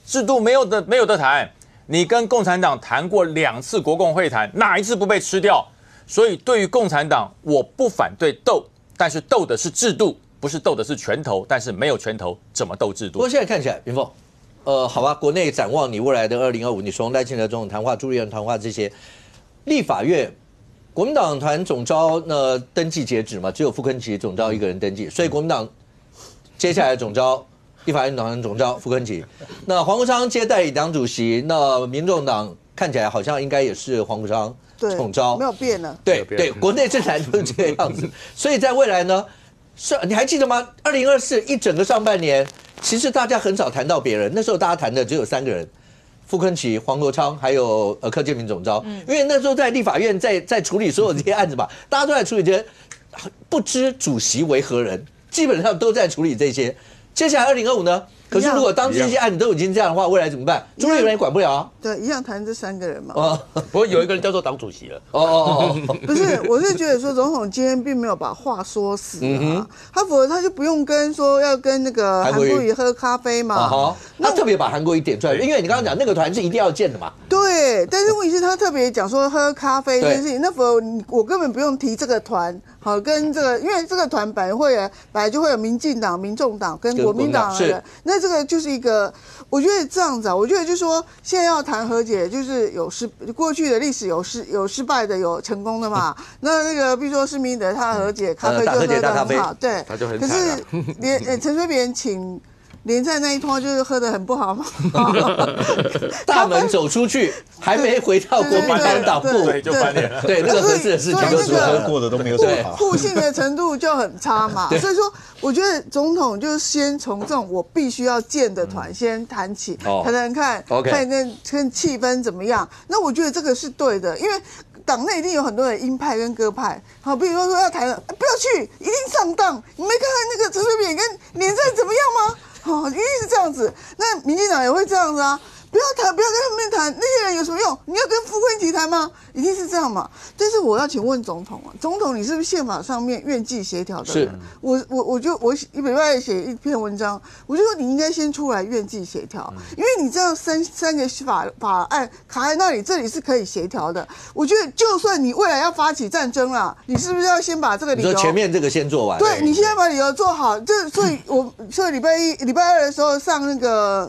制度没有得谈。你跟共产党谈过2次国共会谈，哪一次不被吃掉？所以对于共产党，我不反对斗，但是斗的是制度，不是斗的是拳头。但是没有拳头，怎么斗制度？不过现在看起来，云凤，好吧，国内展望你未来的2025，你从赖清德总统谈话、朱立伦谈话这些，立法院。国民党团总召登记截止嘛，只有傅崑萁总召一个人登记，所以国民党接下来总召立法院团总召傅崑萁，那黄国昌接代理党主席，那民众党看起来好像应该也是黄国昌总召，没有变呢。对，国内政坛就是这个样子，所以在未来呢，你还记得吗？2024一整个上半年，其实大家很少谈到别人，那时候大家谈的只有3个人。傅崑萁、黄国昌还有柯建铭总召，因为那时候在立法院在处理所有这些案子嘛，大家都在处理这些，不知主席为何人，基本上都在处理这些。接下来2025呢？可是如果当这些案子都已经这样的话，未来怎么办？朱立伦也管不了啊。对，一样谈这3个人嘛。不过有一个人叫做党主席了。不是，我是觉得说总统今天并没有把话说死啊，他否则他就不用说要跟那个韩国瑜喝咖啡嘛。他特别把韩国瑜点出来，因为你刚刚讲那个团是一定要见的嘛。对，但是问题是，他特别讲说喝咖啡这件事情，那否则我根本不用提这个团。好，跟这个，因为这个团本来就会有民进党、民众党跟国民党的人，那这个就是一个，我觉得这样子啊，我觉得就是说，现在要谈和解，就是过去的历史有失败的，有成功的嘛。那个，比如说施明德他和解，咖啡就喝得很好，对，他就很可是陈水扁请。连战那一通就是喝得很不好嘛，大门走出去还没回到国民党部，对，就翻脸了。对，那个合适的事情都是喝过的都没有什么好，互信的程度就很差嘛。所以说，我觉得总统就先从这种我必须要见的团先谈起，谈谈看跟气氛怎么样。那我觉得这个是对的，因为。党内一定有很多人鹰派跟鸽派，好，比如说要谈了，不要去，一定上当。你没看那个陈水扁跟连战怎么样吗？好，一定是这样子。那民进党也会这样子啊。不要跟他们谈，那些人有什么用？你要跟傅崑萁谈吗？一定是这样嘛。但是我要请问总统啊，总统你是不是宪法上面院际协调的人？是。我一礼拜写一篇文章，我就说你应该先出来院际协调，因为你这样三个法案卡在那里，这里是可以协调的。我觉得就算你未来要发起战争了，你是不是要先把这个理由？你说前面这个先做完。对，你现在把理由做好。所以我礼拜二的时候上那个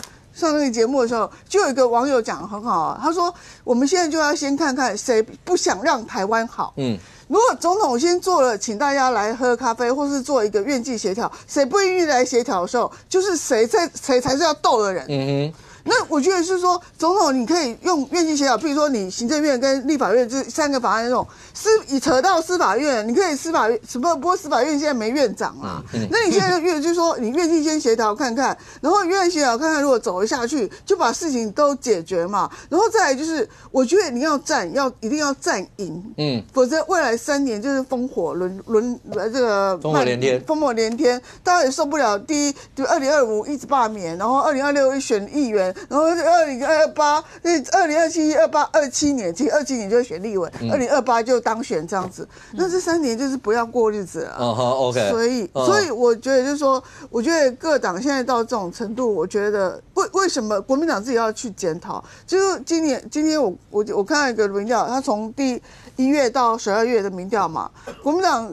节目的时候，就有一个网友讲得很好啊，他说我们现在就要先看看谁不想让台湾好。如果总统先做了，请大家来喝咖啡，或是做一个院际协调，谁不愿意来协调的时候，就是谁才是要斗的人。那我觉得是说，总统你可以用院际协调，比如说你行政院跟立法院这3个法案那种扯到司法院，你可以司法院什么？不过司法院现在没院长啦，那你现在就是说你院际先协调看看，然后院协调看看，如果走得下去，就把事情都解决嘛。然后再来就是，我觉得你要一定要战赢，否则未来3年就是烽火这个烽火连天，烽火连天，大家也受不了。第一，就2025一直罢免，然后2026一选议员，然后2028、2027、27年，其实27年就会选立委，2028就当选这样子。那这3年就是不要过日子了。OK。所以我觉得就是说，我觉得各党现在到这种程度，我觉得为什么国民党自己要去检讨？就是今天我看到一个民调，他从第1月到12月的民调嘛，国民党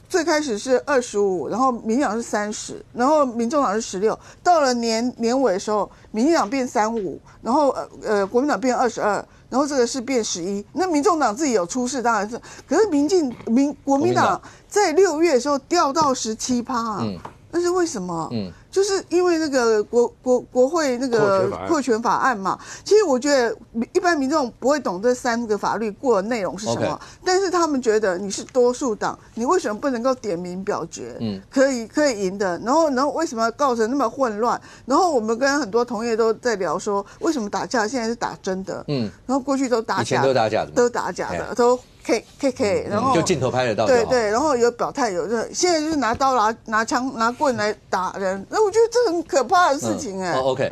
最开始是25，然后民进党是30，然后民众党是16，到了年尾的时候，民进党变35，然后国民党变22，然后这个是变11。那民众党自己有出事，当然是，可是国民党在6月的时候掉到17%啊，那是为什么？就是因为那个国会那个扩权法案嘛。其实我觉得一般民众不会懂这3个法律过的内容是什么，但是他们觉得你是多数党，你为什么不能够点名表决？可以赢的。然后为什么造成那么混乱？然后我们跟很多同业都在聊说，为什么打架现在是打真的？然后过去都打假的，以前都打假的，都打假的，都。K， 然后就镜头拍得到，对，然后有表态，现在就是拿刀拿枪拿棍来打人，那我觉得这很可怕的事情哎。OK。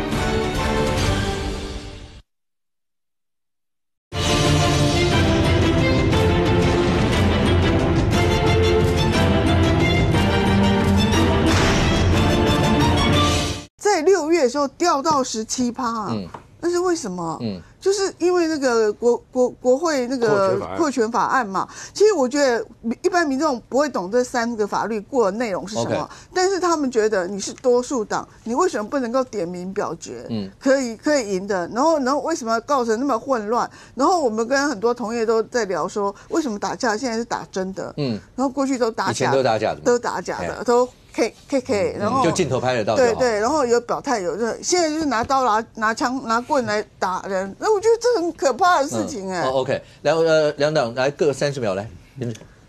在6月的时候掉到17%啊，那是为什么？就是因为那个国会那个扩权法案嘛。其实我觉得一般民众不会懂这3个法律过的内容是什么，但是他们觉得你是多数党，你为什么不能够点名表决？可以赢的。然后为什么造成那么混乱？然后我们跟很多同业都在聊说，为什么打架现在是打真的？然后过去都打假的，以前都打假的，都打假的，都。K， 然后就镜头拍得到，对，然后有表态，现在就是拿刀拿枪拿棍来打人，那我觉得这很可怕的事情哎。OK， 两党来各30秒来。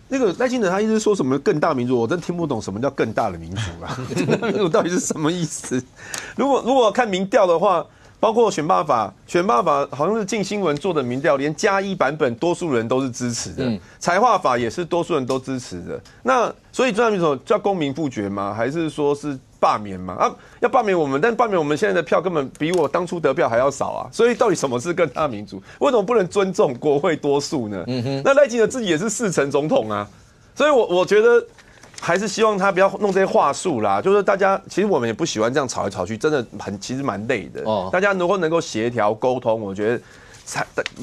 那个赖清德他一直说什么更大民主，我真听不懂什么叫更大的民主啊？民主到底是什么意思？如果看民调的话。包括选罢法好像是镜新闻做的民调，连+1版本多数人都是支持的，财划法也是多数人都支持的。那所以最大民主叫公民复决吗？还是说是罢免吗？要罢免我们，但罢免我们现在的票根本比我当初得票还要少啊！所以到底什么是更大民主？为什么不能尊重国会多数呢？那赖清德自己也是4成总统啊，所以我觉得。还是希望他不要弄这些话术啦，就是大家其实我们也不喜欢这样吵来吵去，真的其实蛮累的。大家如果能够协调沟通，我觉得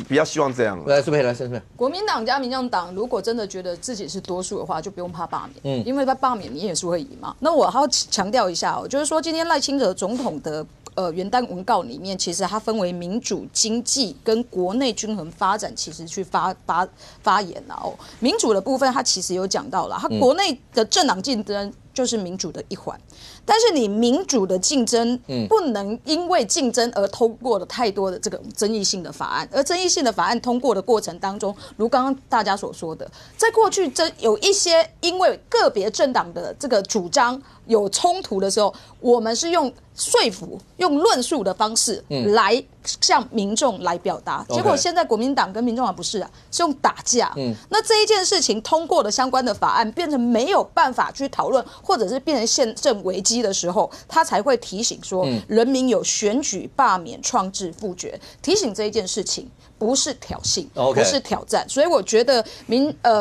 比较希望这样。来，苏佩来，国民党加民进党如果真的觉得自己是多数的话，就不用怕罢免，因为他罢免你也是会赢嘛。那我还要强调一下就是说今天赖清德总统的。元旦文告里面，其实它分为民主、经济跟国内均衡发展，其实去发言了哦。民主的部分，它其实有讲到了，它国内的政党竞争就是民主的一环，但是你民主的竞争不能因为竞争而通过了太多的这种争议性的法案，而争议性的法案通过的过程当中，如刚刚大家所说的，在过去有一些因为个别政党的这个主张有冲突的时候，我们是用说服、用论述的方式来向民众来表达。结果现在国民党跟民众党不是啊，是用打架。那这一件事情通过的相关的法案变成没有办法去讨论，或者是变成宪政危机的时候，他才会提醒说，人民有选举、罢免、创制、复决，提醒这一件事情。不是挑衅，不是挑战，所以我觉得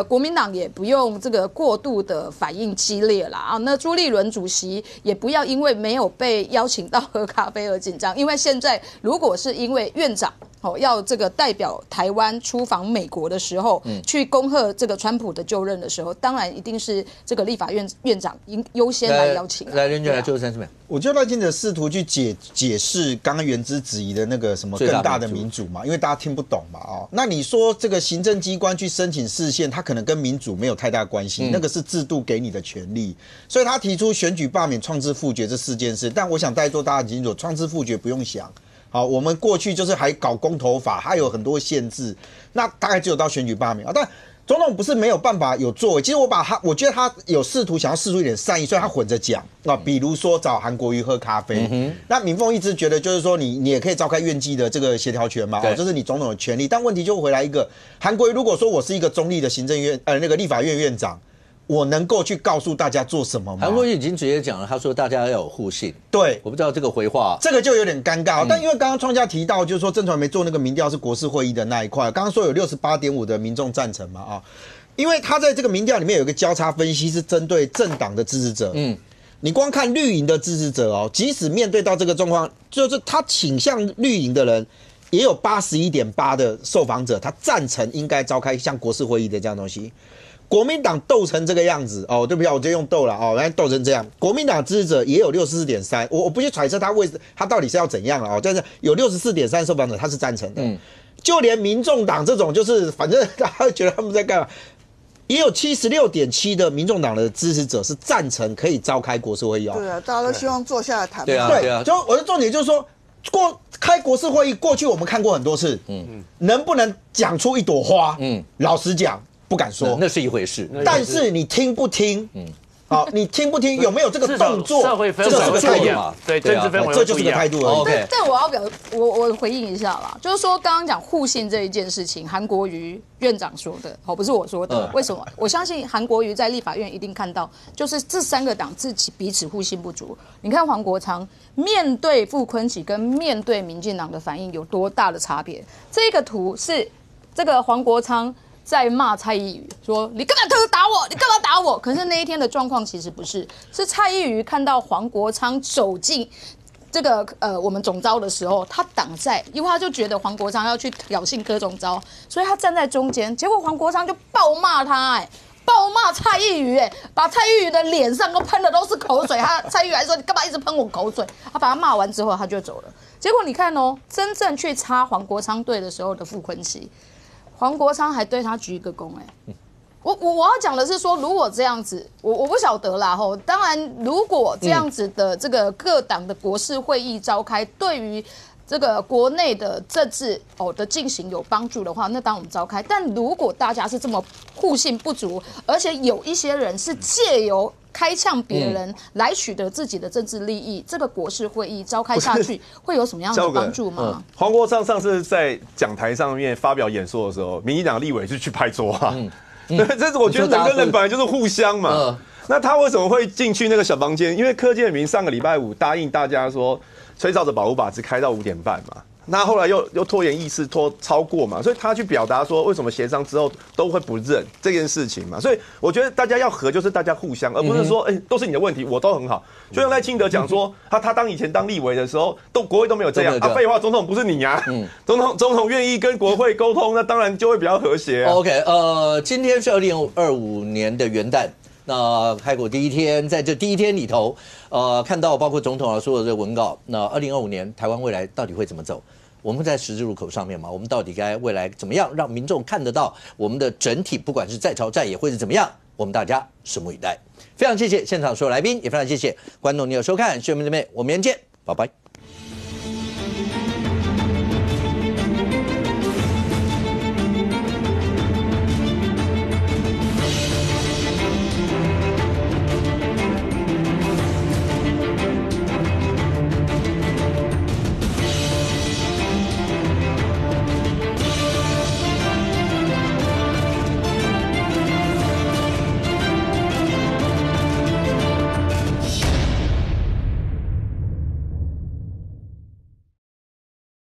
国民党也不用这个过度的反应激烈啦啊。那朱立伦主席也不要因为没有被邀请到喝咖啡而紧张，因为现在如果是因为院长要这个代表台湾出访美国的时候，去恭贺这个川普的就任的时候，当然一定是这个立法院院长优先来邀请。来，任俊来就是30秒。我觉得赖清德试图去解释刚刚原之质疑的那个什么更大的民主嘛，因为大家听不懂嘛那你说这个行政机关去申请释宪，它可能跟民主没有太大关系，那个是制度给你的权利，所以他提出选举、罢免、创制、复决这4件事。但我想在座大家很清楚，创制、复决不用想。好，我们过去就是还搞公投法，还有很多限制，那大概只有到选举罢免啊。但总统不是没有办法有作为，其实我觉得他有试图想要释出一点善意，所以他混着讲啊，比如说找韩国瑜喝咖啡。那民凤一直觉得就是说你也可以召开院际的这个协调权嘛，这是你总统的权利。但问题就回来一个，韩国瑜如果说我是一个中立的行政院那个立法院院长。我能够去告诉大家做什么吗？韩国瑜已经直接讲了，他说大家要有互信。对，我不知道这个回话，这个就有点尴尬。但因为刚刚创家提到，就是说郑传媒做那个民调是国是会议的那一块，刚刚说有68.5%的民众赞成嘛啊，因为他在这个民调里面有一个交叉分析是针对政党的支持者，你光看绿营的支持者哦，即使面对到这个状况，就是他倾向绿营的人。也有81.8%的受访者，他赞成应该召开像国是会议的这样东西。国民党斗成这个样子哦，对不起，我直接用斗了哦，来斗成这样。国民党支持者也有64.3%，我不去揣测他到底是要怎样了哦，但是有64.3%受访者他是赞成的。就连民众党这种就是反正大家觉得他们在干嘛，也有76.7%的民众党的支持者是赞成可以召开国是会议哦。对啊，大家都希望坐下来谈。对啊，对啊。就我的重点就是说。开国是会议，过去我们看过很多次，能不能讲出一朵花？老实讲，不敢说，那是一回事。但是你听不听？好，你听不听？有没有这个动作？社会氛围不一样，对，政治氛围这就是个态度而已。但我回应一下啦，就是说刚刚讲互信这一件事情，韩国瑜院长说的，不是我说的。为什么？我相信韩国瑜在立法院一定看到，就是这3个党自己彼此互信不足。你看黄国昌面对傅昆萁跟面对民进党的反应有多大的差别？这个图是这个黄国昌。在骂蔡依瑜说你干嘛打我？你干嘛打我？可是那一天的状况其实不是，是蔡依瑜看到黄国昌走进这个我们总召的时候，他挡在，因为他就觉得黄国昌要去挑衅柯总召，所以他站在中间，结果黄国昌就暴骂他，暴骂蔡依瑜，把蔡依瑜的脸上都喷的都是口水，蔡依瑜还说你干嘛一直喷我口水？他把他骂完之后他就走了。结果你看哦，真正去插黄国昌队的时候的傅昆萁。黄国昌还对他鞠一个躬，我要讲的是说，如果这样子，我不晓得啦吼。当然，如果这样子的这个各党的国是会议召开，对于这个国内的政治的进行有帮助的话，那当我们召开。但如果大家是这么互信不足，而且有一些人是借由开呛别人来取得自己的政治利益，这个国是会议召开下去会有什么样的帮助吗？黄国昌上次在讲台上面发表演说的时候，民进党立委就去拍桌啊，这是我觉得人跟人本来就是互相嘛。那他为什么会进去那个小房间？因为柯建铭上个礼拜5答应大家说，吹哨者保护法只开到5点半嘛。那后来又拖延议事拖超过嘛，所以他去表达说为什么协商之后都会不认这件事情嘛，所以我觉得大家要和就是大家互相，而不是说都是你的问题，我都很好。就像赖清德讲说，他以前当立委的时候，国会都没有这样啊，废话，总统不是你啊，总统愿意跟国会沟通，那当然就会比较和谐。OK， 今天是2025年的元旦。那开国第一天，在这第一天里头，看到包括总统所有的文稿，那2025年台湾未来到底会怎么走？我们在十字路口上面嘛，我们到底该未来怎么样让民众看得到我们的整体，不管是在朝在野会是怎么样，我们大家拭目以待。非常谢谢现场所有来宾，也非常谢谢观众你有收看《炫民的妹》，我们明天见，拜拜。